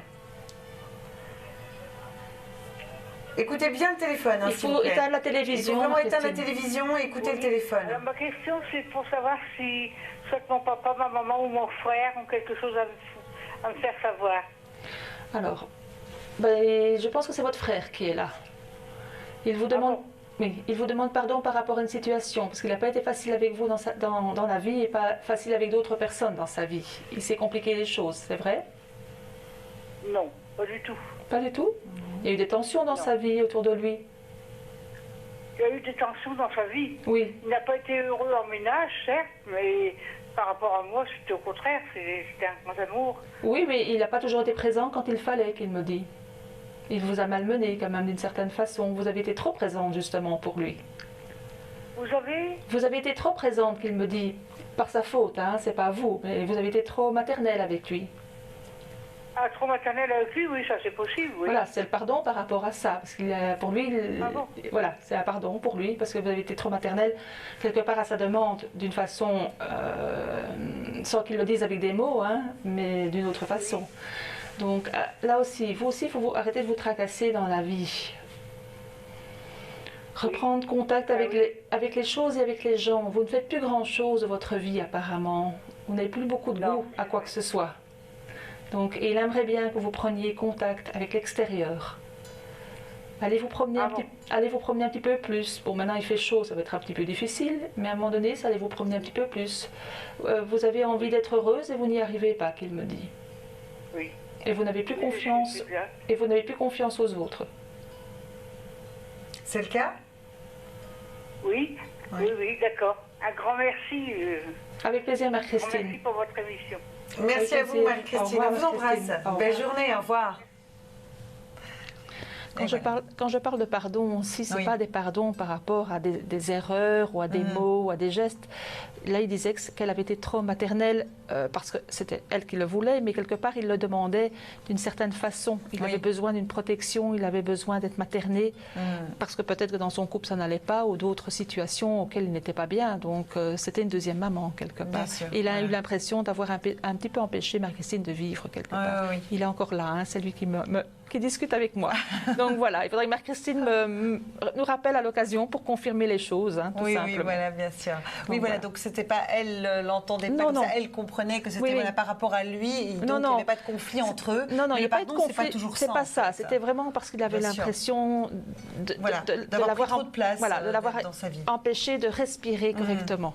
Écoutez bien le téléphone, hein, il faut éteindre la télévision. Il faut vraiment éteindre la télévision et écouter le téléphone. Alors, ma question, c'est pour savoir si soit mon papa, ma maman ou mon frère ont quelque chose à me faire savoir. Alors, je pense que c'est votre frère qui est là. Il vous demande... Oui, il vous demande pardon par rapport à une situation, parce qu'il n'a pas été facile avec vous dans la vie et pas facile avec d'autres personnes dans sa vie. Il s'est compliqué les choses, c'est vrai? Non, pas du tout. Pas du tout? Il y a eu des tensions dans sa vie autour de lui? Il y a eu des tensions dans sa vie. Oui. Il n'a pas été heureux en ménage, certes, mais par rapport à moi, c'était au contraire, c'était un grand amour. Oui, mais il n'a pas toujours été présent quand il fallait, qu'il me dit. Il vous a malmené quand même d'une certaine façon. Vous avez été trop présente justement pour lui. Vous avez été trop présente, qu'il me dit, par sa faute, hein, c'est pas vous, mais vous avez été trop maternelle avec lui. Ah, trop maternelle avec lui, oui, ça c'est possible, oui. Voilà, c'est le pardon par rapport à ça, parce qu'il pour lui, voilà, c'est un pardon pour lui, parce que vous avez été trop maternelle quelque part à sa demande, d'une façon, sans qu'il le dise avec des mots, hein, mais d'une autre façon. Donc là aussi, il faut arrêter de vous tracasser dans la vie. Reprendre contact avec les choses et avec les gens. Vous ne faites plus grand-chose de votre vie apparemment. Vous n'avez plus beaucoup de goût à quoi que ce soit. Donc il aimerait bien que vous preniez contact avec l'extérieur. Allez vous promener un petit peu plus. Bon, maintenant il fait chaud, ça va être un petit peu difficile, mais à un moment donné, ça allez vous promener un petit peu plus. Vous avez envie d'être heureuse et vous n'y arrivez pas, qu'il me dit. Oui. Et vous n'avez plus confiance. Et vous n'avez plus confiance aux autres. C'est le cas? Oui, oui, d'accord. Un grand merci. Avec plaisir, Marie-Christine. Merci pour votre émission. Merci à vous, Marie-Christine. On vous embrasse. Belle journée, au revoir. Quand je parle de pardon, si ce n'est pas des pardons par rapport à des erreurs ou à des mots ou à des gestes, là il disait qu'elle avait été trop maternelle parce que c'était elle qui le voulait, mais quelque part il le demandait d'une certaine façon. Il avait besoin d'une protection, il avait besoin d'être materné parce que peut-être que dans son couple ça n'allait pas ou d'autres situations auxquelles il n'était pas bien. Donc c'était une deuxième maman quelque part. Il a eu l'impression d'avoir un petit peu empêché Marie-Christine de vivre quelque part. Il est encore là, hein, c'est lui qui discute avec moi. Donc voilà, il faudrait que Marie-Christine nous rappelle à l'occasion pour confirmer les choses, hein, tout simplement. Oui, voilà, bien sûr. Donc, voilà, donc c'était pas elle l'entendait pas comme ça, elle comprenait que c'était voilà, par rapport à lui, et donc il n'y avait pas de conflit entre eux. Non, il n'y a pas de conflit, c'est pas toujours c'est pas ça, c'était vraiment parce qu'il avait l'impression d'avoir pris trop de place de l'avoir dans sa vie. Empêché de respirer correctement,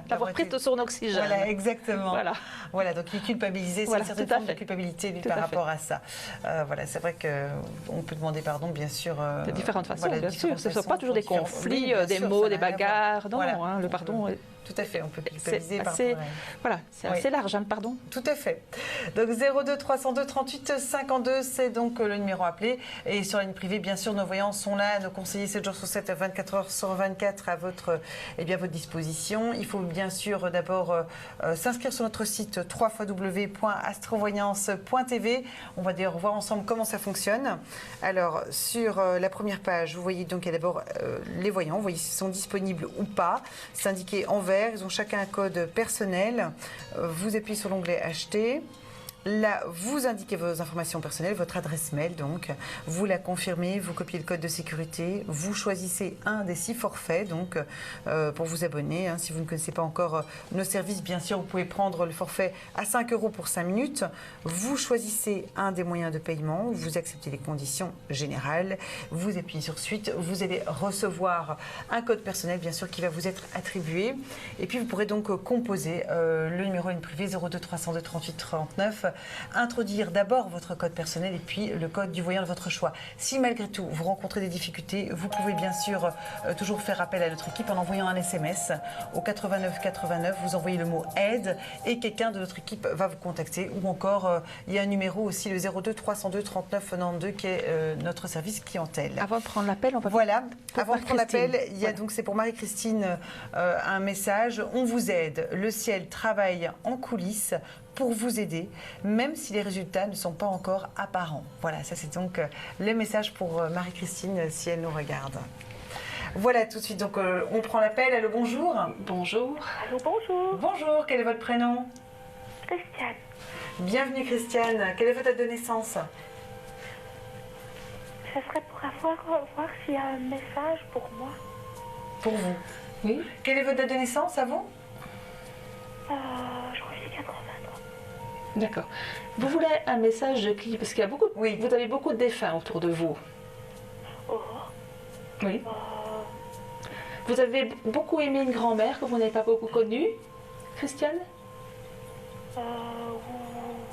d'avoir pris tout son oxygène. Voilà, exactement. Voilà, donc il culpabilisait, c'est une certaine forme de culpabilité par rapport à ça. Voilà, c'est vrai qu'on peut demander pardon, bien sûr. De différentes façons, bien sûr. Ce ne sont pas toujours des conflits, des mots, des bagarres. Non, hein, le pardon est... Tout à fait, on peut culpabiliser par Voilà, c'est assez large, hein, le pardon. Tout à fait. Donc 02 302 38 52, c'est donc le numéro à appeler. Et sur la ligne privée, bien sûr, nos voyants sont là, nos conseillers 7 jours sur 7, 24 heures sur 24 à votre disposition. Il faut bien sûr d'abord s'inscrire sur notre site www.astrovoyance.tv. On va d'ailleurs voir ensemble comment ça fonctionne. Alors, sur la première page, vous voyez donc il y a d'abord les voyants. Vous voyez s'ils sont disponibles ou pas. C'est indiqué en vert. Ils ont chacun un code personnel. Vous appuyez sur l'onglet Acheter. Là, vous indiquez vos informations personnelles, votre adresse mail, donc. Vous la confirmez, vous copiez le code de sécurité. Vous choisissez un des 6 forfaits, donc, pour vous abonner. Hein. Si vous ne connaissez pas encore nos services, bien sûr, vous pouvez prendre le forfait à 5 € pour 5 minutes. Vous choisissez un des moyens de paiement. Vous acceptez les conditions générales. Vous appuyez sur Suite. Vous allez recevoir un code personnel, bien sûr, qui va vous être attribué. Et puis, vous pourrez donc composer le numéro ligne privée 02 302 38 39. Introduire d'abord votre code personnel et puis le code du voyant de votre choix. Si malgré tout vous rencontrez des difficultés, vous pouvez bien sûr toujours faire appel à notre équipe en envoyant un SMS au 89 89. Vous envoyez le mot aide et quelqu'un de notre équipe va vous contacter. Ou encore, il y a un numéro aussi, le 02 302 39 92 qui est notre service clientèle. Avant de prendre l'appel, on va avant de prendre l'appel, il y a donc, c'est pour Marie-Christine, un message. On vous aide. Le ciel travaille en coulisses pour vous aider, même si les résultats ne sont pas encore apparents. Voilà, ça c'est donc le message pour Marie-Christine si elle nous regarde. Voilà, tout de suite, donc on prend l'appel. Allô, bonjour. Bonjour. Allô, bonjour. Bonjour, quel est votre prénom? Christiane. Bienvenue Christiane, quelle est votre date de naissance? Ça serait pour voir s'il y a un message pour moi. Pour vous? Oui. Quelle est votre date de naissance à vous? Je crois que c'est 80 ans. D'accord. Vous voulez un message de qui? Parce qu'il y a beaucoup, vous avez beaucoup de défunts autour de vous. Oh. Oui. Vous avez beaucoup aimé une grand-mère que vous n'avez pas beaucoup connue, Christiane?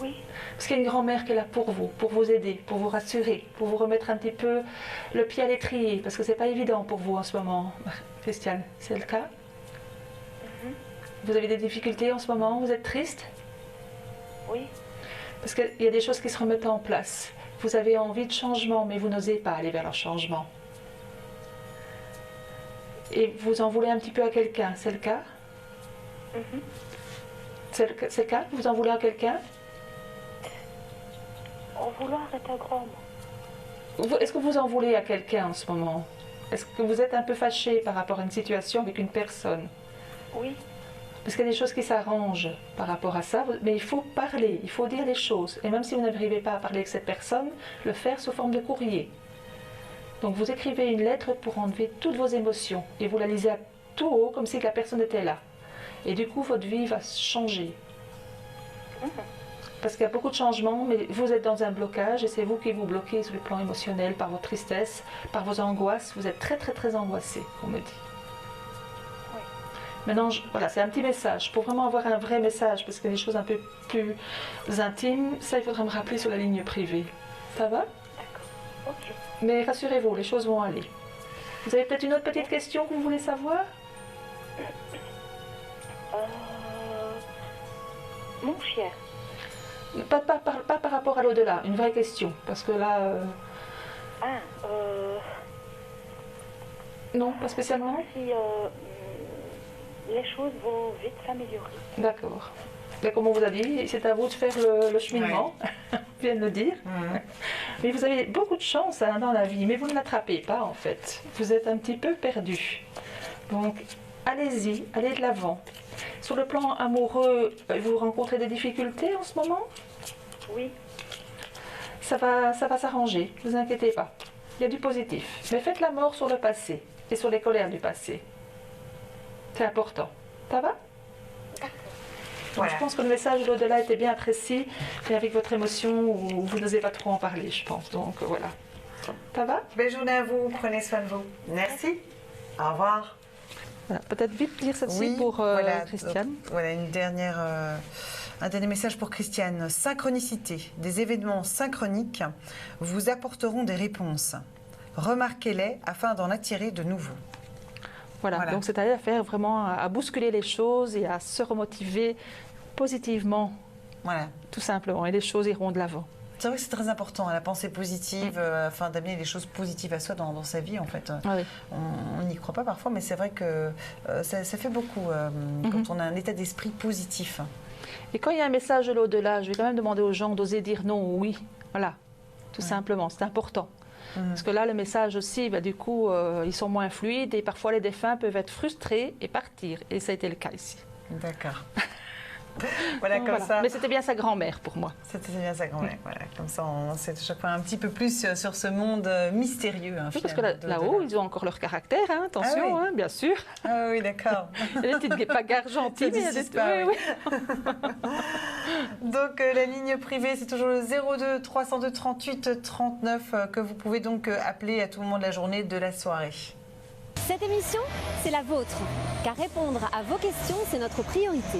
Oui. Parce qu'il y a une grand-mère qui est là pour vous aider, pour vous rassurer, pour vous remettre un petit peu le pied à l'étrier, parce que c'est pas évident pour vous en ce moment, Christiane. C'est le cas? Vous avez des difficultés en ce moment? Vous êtes triste? Oui. Parce qu'il y a des choses qui se remettent en place. Vous avez envie de changement, mais vous n'osez pas aller vers le changement. Et vous en voulez un petit peu à quelqu'un, c'est le cas? C'est le cas? Vous en voulez à quelqu'un? En vouloir est un grand mot. Est-ce que vous en voulez à quelqu'un en ce moment? Est-ce que vous êtes un peu fâché par rapport à une situation avec une personne? Oui. Parce qu'il y a des choses qui s'arrangent par rapport à ça, mais il faut parler, il faut dire les choses. Et même si vous n'arrivez pas à parler avec cette personne, le faire sous forme de courrier. Donc vous écrivez une lettre pour enlever toutes vos émotions et vous la lisez à tout haut comme si la personne était là. Et du coup, votre vie va changer. parce qu'il y a beaucoup de changements, mais vous êtes dans un blocage et c'est vous qui vous bloquez sur le plan émotionnel, par vos tristesses, par vos angoisses. Vous êtes très très très angoissé, on me dit. Oui. Maintenant, voilà, c'est un petit message. Pour vraiment avoir un vrai message, parce qu'il y a des choses un peu plus intimes, ça il faudra me rappeler sur la ligne privée. Ça va? D'accord, ok. Mais rassurez-vous, les choses vont aller. Vous avez peut-être une autre petite question que vous voulez savoir? Mon chien. Pas par rapport à l'au-delà, une vraie question, parce que là... Non, pas spécialement? Si les choses vont vite s'améliorer. D'accord. Mais comme on vous a dit, c'est à vous de faire le cheminement, on vient de le dire. Mais vous avez beaucoup de chance hein, dans la vie, mais vous ne l'attrapez pas en fait. Vous êtes un petit peu perdu. Donc, allez-y, allez de l'avant. Sur le plan amoureux, vous rencontrez des difficultés en ce moment? Oui. Ça va s'arranger, ne vous inquiétez pas. Il y a du positif. Mais faites la mort sur le passé et sur les colères du passé. C'est important. Ça va? Donc, je pense que le message de l'au-delà était bien précis, mais avec votre émotion, vous n'osez pas trop en parler, je pense. Donc voilà. Ça va? Belle journée à vous, prenez soin de vous. Merci. Au revoir. Voilà, peut-être vite lire celle-ci pour Christiane. Donc, voilà un dernier message pour Christiane. Synchronicité. Des événements synchroniques vous apporteront des réponses. Remarquez-les afin d'en attirer de nouveaux. Voilà. Donc c'est à faire vraiment à bousculer les choses et à se remotiver positivement. Voilà. Tout simplement. Et les choses iront de l'avant. C'est vrai que c'est très important, la pensée positive, afin d'amener les choses positives à soi dans sa vie, en fait. Oui. On n'y croit pas parfois, mais c'est vrai que ça fait beaucoup quand on a un état d'esprit positif. Et quand il y a un message de l'au-delà, je vais quand même demander aux gens d'oser dire non ou oui. Voilà, tout simplement, c'est important. Parce que là, le message aussi, du coup, ils sont moins fluides et parfois les défunts peuvent être frustrés et partir. Et ça a été le cas ici. D'accord. Voilà, comme ça. Mais c'était bien sa grand-mère pour moi. C'était bien sa grand-mère, voilà. Comme ça, on sait à chaque fois un petit peu plus sur ce monde mystérieux. Hein, oui, parce que là-haut, ils ont encore leur caractère, hein, attention, oui. Hein, bien sûr. Ah oui, d'accord. Il y a des petites bagarres gentilles, mais il y a des... oui. Donc, la ligne privée, c'est toujours le 02 302 38 39 que vous pouvez donc appeler à tout moment de la journée, de la soirée. Cette émission, c'est la vôtre, car répondre à vos questions, c'est notre priorité.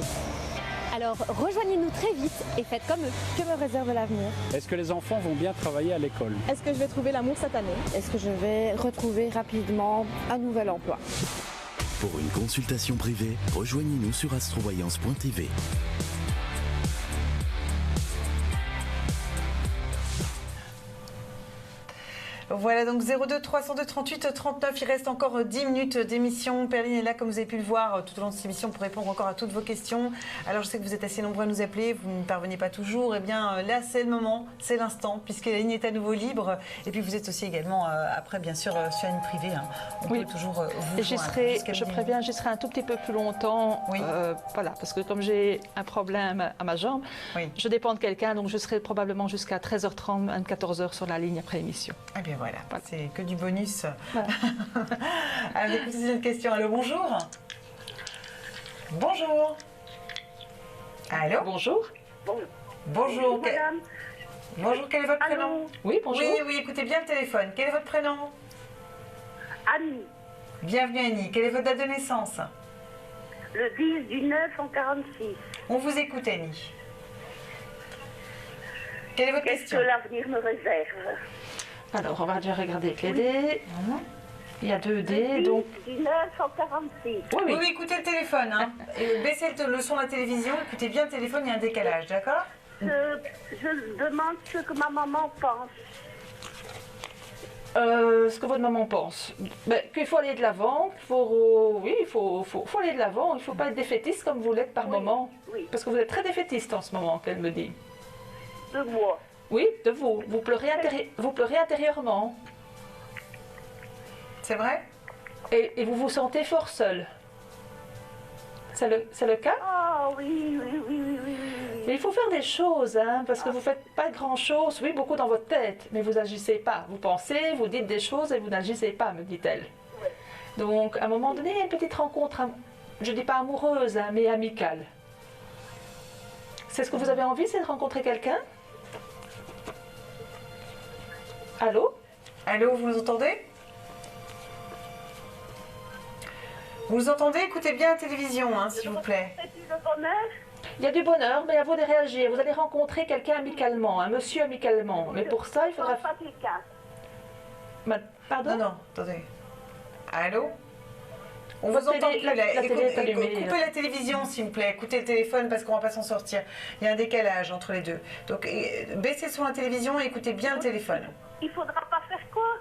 Alors rejoignez-nous très vite et faites comme eux. Que me réserve l'avenir? Est-ce que les enfants vont bien travailler à l'école? Est-ce que je vais trouver l'amour cette année? Est-ce que je vais retrouver rapidement un nouvel emploi? Pour une consultation privée, rejoignez-nous sur astrovoyance.tv. Voilà, donc 02 302 38 39, il reste encore 10 minutes d'émission. Perline est là, comme vous avez pu le voir, tout au long de cette émission pour répondre encore à toutes vos questions. Alors, je sais que vous êtes assez nombreux à nous appeler, vous ne parvenez pas toujours. Eh bien, là, c'est le moment, c'est l'instant, puisque la ligne est à nouveau libre. Et puis, vous êtes aussi également, après, bien sûr, sur la ligne privée. Hein. On peut toujours vous et je préviens, j'y serai un tout petit peu plus longtemps. Oui. Voilà, parce que comme j'ai un problème à ma jambe, je dépends de quelqu'un, donc je serai probablement jusqu'à 13h30, 14h sur la ligne après l'émission. Eh bien, voilà. C'est que du bonus. Voilà. Avec une question. Allô, bonjour. Bonjour. Allô. Bonjour. Bonjour. Madame. Bonjour, quel est votre prénom? Oui, bonjour. Oui, écoutez bien le téléphone. Quel est votre prénom? Annie. Bienvenue Annie. Quelle est votre date de naissance? Le 10 du 9 en 46. On vous écoute Annie. Quelle est votre question? Qu'est-ce que l'avenir me réserve? Alors, on va déjà regarder avec les dés. Il y a 2 dés, donc... Du 9 en 46. Oui, écoutez le téléphone. Hein. Et baissez le son de la télévision, écoutez bien le téléphone, il y a un décalage, d'accord? Je demande ce que ma maman pense. Ce que votre maman pense. Qu'il faut aller de l'avant, il faut aller de l'avant, il ne faut pas être défaitiste comme vous l'êtes par moment. Oui. Parce que vous êtes très défaitiste en ce moment, qu'elle me dit. De moi. Oui, de vous. Vous pleurez intérieurement. C'est vrai? Et vous vous sentez fort seul. C'est le cas? Ah oui. Mais il faut faire des choses, hein, parce que vous ne faites pas grand-chose, oui, beaucoup dans votre tête, mais vous n'agissez pas. Vous pensez, vous dites des choses et vous n'agissez pas, me dit-elle. Oui. Donc, à un moment donné, une petite rencontre, je ne dis pas amoureuse, hein, mais amicale. C'est ce que vous avez envie, c'est de rencontrer quelqu'un? Allô? Allô, vous nous entendez? Vous nous entendez? Écoutez bien la télévision, hein, s'il vous plaît. Il y a du bonheur, mais à vous de réagir. Vous allez rencontrer quelqu'un amicalement, un monsieur amicalement. Mais pour ça, il faudra... Pardon? Non, non, attendez. Allô? On vous entend plus, là. Coupez la télévision, s'il vous plaît. Écoutez le téléphone parce qu'on ne va pas s'en sortir. Il y a un décalage entre les deux. Donc, baissez sur la télévision et écoutez bien le téléphone. Il ne faudra pas faire quoi?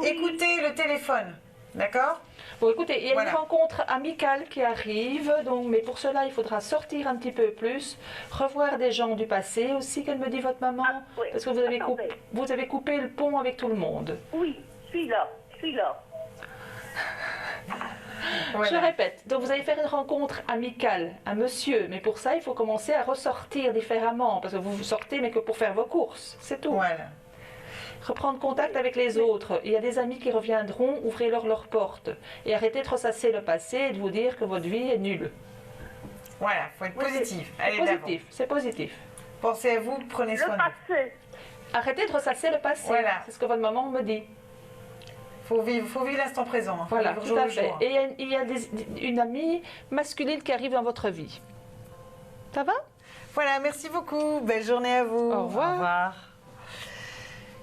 Écoutez le téléphone. D'accord? Bon, écoutez, il y a une rencontre amicale qui arrive, donc, mais pour cela, il faudra sortir un petit peu plus, revoir des gens du passé aussi, qu'elle me dit votre maman, parce que vous avez coupé le pont avec tout le monde. Oui, celui-là. Voilà. Je répète, donc vous allez faire une rencontre amicale, un monsieur, mais pour ça, il faut commencer à ressortir différemment, parce que vous sortez, mais que pour faire vos courses, c'est tout. Voilà. Reprendre contact avec les autres. Il y a des amis qui reviendront, ouvrez-leur leurs portes. Et arrêtez de ressasser le passé et de vous dire que votre vie est nulle. Voilà, il faut être positif. C'est positif. Pensez à vous, prenez soin de vous. Arrêtez de ressasser le passé. Voilà. C'est ce que votre maman me dit. Faut vivre l'instant présent. Hein. Voilà, tout à fait. Et il y a une amie masculine qui arrive dans votre vie. Ça va? Voilà, merci beaucoup. Belle journée à vous. Au revoir. Au revoir.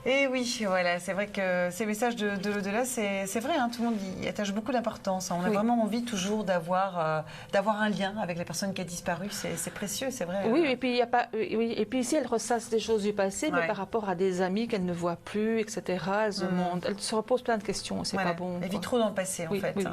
Et oui, voilà, c'est vrai que ces messages de l'au-delà, c'est vrai, hein, tout le monde y attache beaucoup d'importance. On a vraiment envie toujours d'avoir un lien avec la personne qui a disparu. C'est précieux, c'est vrai. Oui, et puis, et puis ici, elle ressasse des choses du passé, mais par rapport à des amis qu'elle ne voit plus, etc., elle se repose plein de questions, c'est pas bon. Elle vit trop dans le passé, en fait. Oui.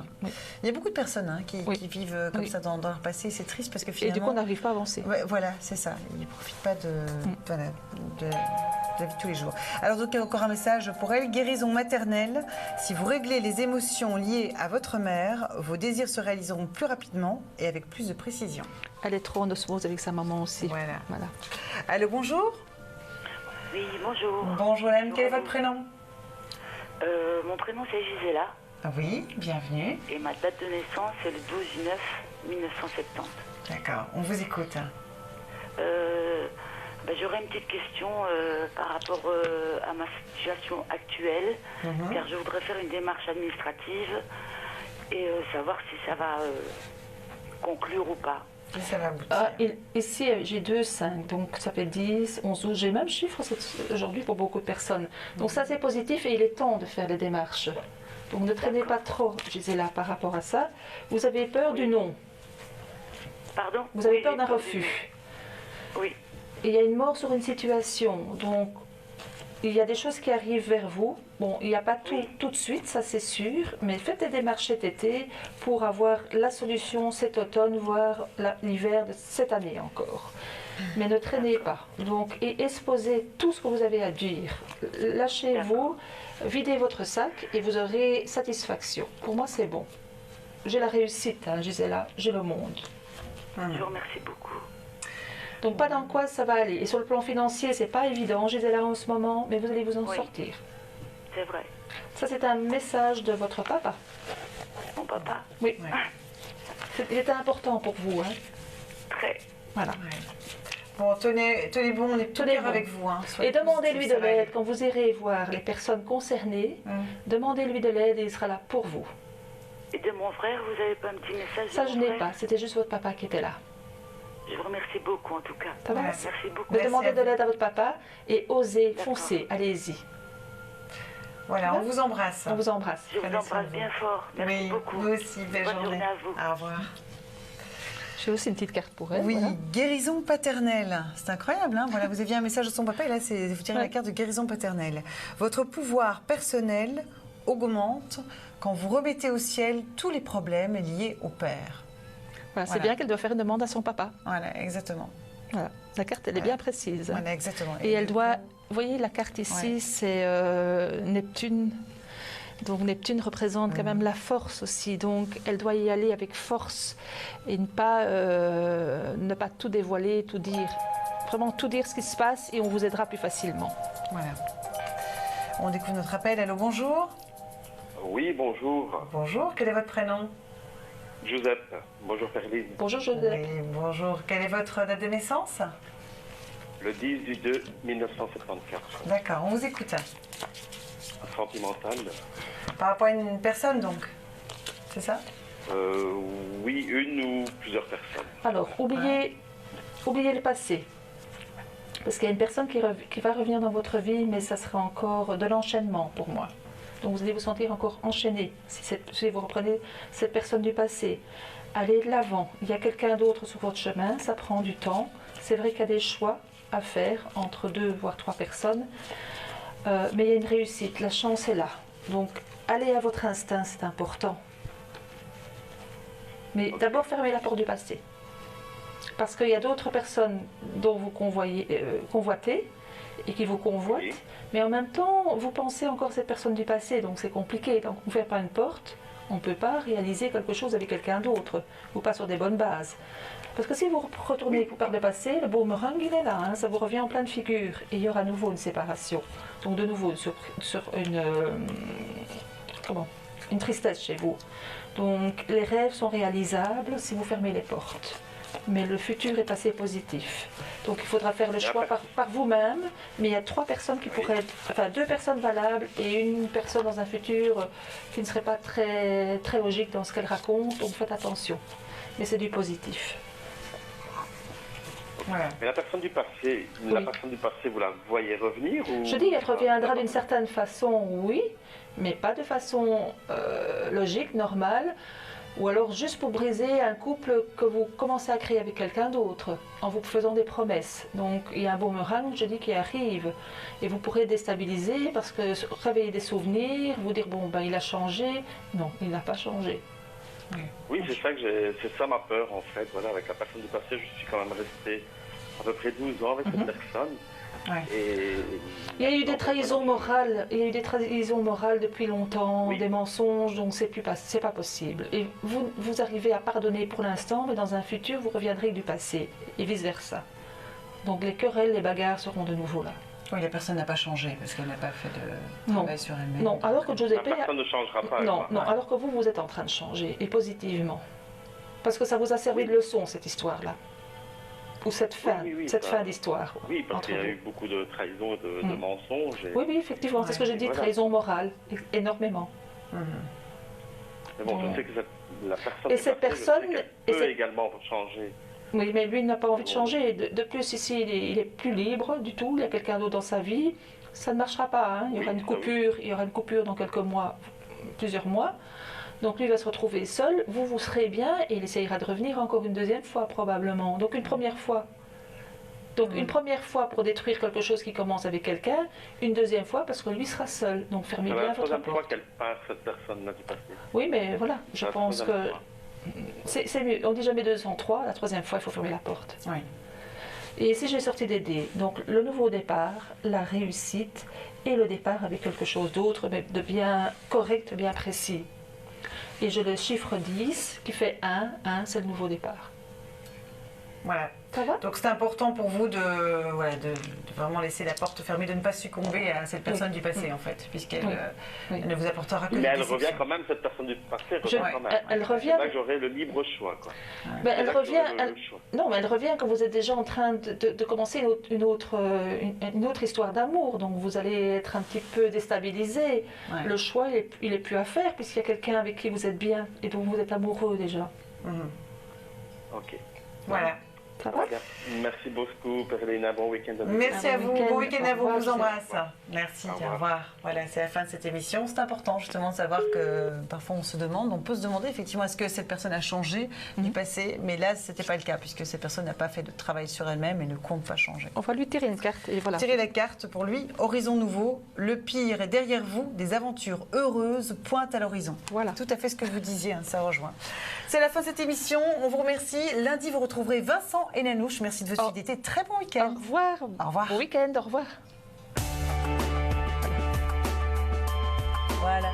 Il y a beaucoup de personnes hein, qui vivent comme ça dans leur passé, c'est triste parce que finalement... Et du coup, on n'arrive pas à avancer. Ouais, voilà, c'est ça. Ils ne profitent pas de la vie de tous les jours. Alors donc encore un message pour elle, guérison maternelle. Si vous réglez les émotions liées à votre mère, vos désirs se réaliseront plus rapidement et avec plus de précision. Elle est trop en osmose avec sa maman aussi. Voilà. Allô, bonjour. Oui, bonjour. Bonjour Anne, quel est votre prénom? Mon prénom c'est Gisela. Ah oui, bienvenue. Et ma date de naissance c'est le 12/9/1970. D'accord, on vous écoute. J'aurais une petite question par rapport à ma situation actuelle, car je voudrais faire une démarche administrative et savoir si ça va conclure ou pas. Et ça va aboutir. Ici, j'ai 2, 5, donc ça fait 10, 11, 12, j'ai le même chiffre aujourd'hui pour beaucoup de personnes. Donc ça c'est positif et il est temps de faire les démarches. Donc ne traînez pas trop, Gisela, par rapport à ça. Vous avez peur du non. Pardon? Vous avez peur d'un refus. Oui. Et il y a une mort sur une situation, donc il y a des choses qui arrivent vers vous. Bon, il n'y a pas tout de suite, ça c'est sûr, mais faites des démarches cet été pour avoir la solution cet automne, voire l'hiver de cette année encore. Mais ne traînez pas. Donc, et exposez tout ce que vous avez à dire. Lâchez-vous, videz votre sac et vous aurez satisfaction. Pour moi, c'est bon. J'ai la réussite, hein, Gisela, j'ai le monde. Je vous remercie beaucoup. Donc pas d'angoisse, ça va aller. Et sur le plan financier, c'est pas évident, Gisela, en ce moment, mais vous allez vous en sortir. C'est vrai. Ça, c'est un message de votre papa. Mon papa? Oui. C'était important pour vous, hein? Très. Voilà. Bon, tenez bon, on est tout cœur avec vous. Hein. Et demandez-lui de l'aide. Quand vous irez voir les personnes concernées, demandez-lui de l'aide et il sera là pour vous. Et de mon frère, vous n'avez pas un petit message? Ça, je n'ai pas. C'était juste votre papa qui était là. Je vous remercie beaucoup en tout cas. Ça va? Merci beaucoup. Demandez de l'aide à votre papa et osez, foncez, allez-y. Voilà, on vous embrasse. On vous embrasse. Je vous embrasse bien fort. Merci beaucoup. Vous aussi, belle journée. À vous. Au revoir. J'ai aussi une petite carte pour elle. Oui, voilà. Guérison paternelle. C'est incroyable, hein, voilà, vous aviez un message de son papa et là, vous tirez la carte de guérison paternelle. Votre pouvoir personnel augmente quand vous remettez au ciel tous les problèmes liés au père. Voilà, c'est bien qu'elle doit faire une demande à son papa. Voilà, exactement. Voilà. La carte, elle est bien précise. Voilà, exactement. Et elle doit... Vous voyez, la carte ici, c'est Neptune. Donc Neptune représente quand même la force aussi. Donc elle doit y aller avec force et ne pas tout dévoiler, tout dire. Vraiment tout dire ce qui se passe et on vous aidera plus facilement. Voilà. On découvre notre appel. Allô, bonjour. Oui, bonjour. Bonjour, quel est votre prénom? Joseph. Bonjour Perline. Bonjour Joseph. Oui, bonjour. Quelle est votre date de naissance? Le 10 du 2 1974. D'accord, on vous écoute. Sentimental. Par rapport à une personne donc, c'est ça? Oui, une ou plusieurs personnes. Alors, oubliez le passé. Parce qu'il y a une personne qui va revenir dans votre vie, mais ça sera encore de l'enchaînement pour moi. Donc vous allez vous sentir encore enchaîné si vous reprenez cette personne du passé. Allez de l'avant. Il y a quelqu'un d'autre sur votre chemin, ça prend du temps. C'est vrai qu'il y a des choix à faire entre 2 voire 3 personnes, mais il y a une réussite, la chance est là. Donc allez à votre instinct, c'est important. Mais d'abord fermez la porte du passé. Parce qu'il y a d'autres personnes dont vous convoitez et qui vous convoitent, mais en même temps, vous pensez encore à cette personne du passé, donc c'est compliqué. Quand on ne ferme pas une porte, on ne peut pas réaliser quelque chose avec quelqu'un d'autre, ou pas sur des bonnes bases. Parce que si vous retournez par le passé, le boomerang, il est là, hein, ça vous revient en pleine figure, et il y aura à nouveau une séparation. Donc de nouveau, sur une tristesse chez vous. Donc les rêves sont réalisables si vous fermez les portes. Mais le futur est assez positif. Donc il faudra faire le choix par vous-même, mais il y a 3 personnes qui pourraient être, enfin 2 personnes valables et une personne dans un futur qui ne serait pas très, très logique dans ce qu'elle raconte, donc faites attention. Mais c'est du positif. Voilà. Mais la personne du passé, vous la voyez revenir ou... Je dis, elle reviendra d'une certaine façon, oui, mais pas de façon logique, normale. Ou alors juste pour briser un couple que vous commencez à créer avec quelqu'un d'autre, en vous faisant des promesses. Donc il y a un boomerang, je dis, qui arrive. Et vous pourrez déstabiliser parce que réveiller des souvenirs, vous dire, bon, ben il a changé. Non, il n'a pas changé. Oui, c'est ça ma peur en fait. Voilà, avec la personne du passé, je suis quand même resté à peu près 12 ans avec cette personne. Ouais. Et il y a eu des trahisons morales, depuis longtemps, des mensonges, donc c'est pas possible. Et vous arrivez à pardonner pour l'instant, mais dans un futur, vous reviendrez du passé, et vice-versa. Donc les querelles, les bagarres seront de nouveau là. Oui, la personne n'a pas changé, parce qu'elle n'a pas fait de travail sur elle-même. Non, alors que Giuseppe... La personne ne changera pas. Non, alors que vous êtes en train de changer, et positivement. Parce que ça vous a servi de leçon, cette histoire-là. Ou cette fin d'histoire. Oui, parce qu'il y a eu beaucoup de trahisons et de mensonges. Oui, effectivement, c'est ce que j'ai dit, trahison morale, énormément. Mais bon, je sais que la personne... Et cette personne... peut également changer. Oui, mais lui, il n'a pas envie de changer. De plus, ici, il est plus libre du tout, il y a quelqu'un d'autre dans sa vie. Ça ne marchera pas, hein. Il y aura une coupure dans quelques mois, plusieurs mois. Donc lui va se retrouver seul, vous serez bien et il essayera de revenir encore une deuxième fois probablement. Donc une première fois. Donc une première fois pour détruire quelque chose qui commence avec quelqu'un, une deuxième fois parce que lui sera seul. Donc fermez bien votre porte. C'est la troisième fois qu'elle part, cette personne-là du passé. Oui, mais voilà, je pense que c'est mieux. On dit jamais 2 sans 3, la troisième fois il faut fermer la porte. Oui. Et ici j'ai sorti des dés. Donc le nouveau départ, la réussite et le départ avec quelque chose d'autre, mais de bien correct, bien précis. Et j'ai le chiffre 10 qui fait 1, c'est le nouveau départ. Voilà. Ça va? Donc c'est important pour vous de vraiment laisser la porte fermée, de ne pas succomber à cette personne du passé en fait, puisqu'elle ne vous apportera que des déceptions. Mais elle revient quand même, cette personne du passé Elle revient. C'est là que j'aurai le libre choix. Quoi. Mais elle revient. Non, mais elle revient quand vous êtes déjà en train de commencer une autre histoire d'amour, donc vous allez être un petit peu déstabilisé. Ouais. Le choix, il est plus à faire puisqu'il y a quelqu'un avec qui vous êtes bien et dont vous êtes amoureux déjà. Ok. Voilà. Ça va? Merci beaucoup, Perlina. Bon week-end à vous. Merci à vous. Bon week-end à vous. Je vous embrasse. Merci. Au revoir. Voilà, c'est la fin de cette émission. C'est important justement de savoir que parfois on peut se demander effectivement est-ce que cette personne a changé du passé, mais là c'était pas le cas puisque cette personne n'a pas fait de travail sur elle-même et ne compte pas changer. On va lui tirer une carte et voilà. Tirer la carte pour lui. Horizon nouveau. Le pire est derrière vous. Des aventures heureuses pointent à l'horizon. Voilà. Tout à fait ce que vous disiez. Hein, ça rejoint. C'est la fin de cette émission. On vous remercie. Lundi vous retrouverez Vincent et Nanouche, merci de votre fidélité. Très bon week-end. Au revoir. Au revoir. Bon week-end, au revoir. Voilà.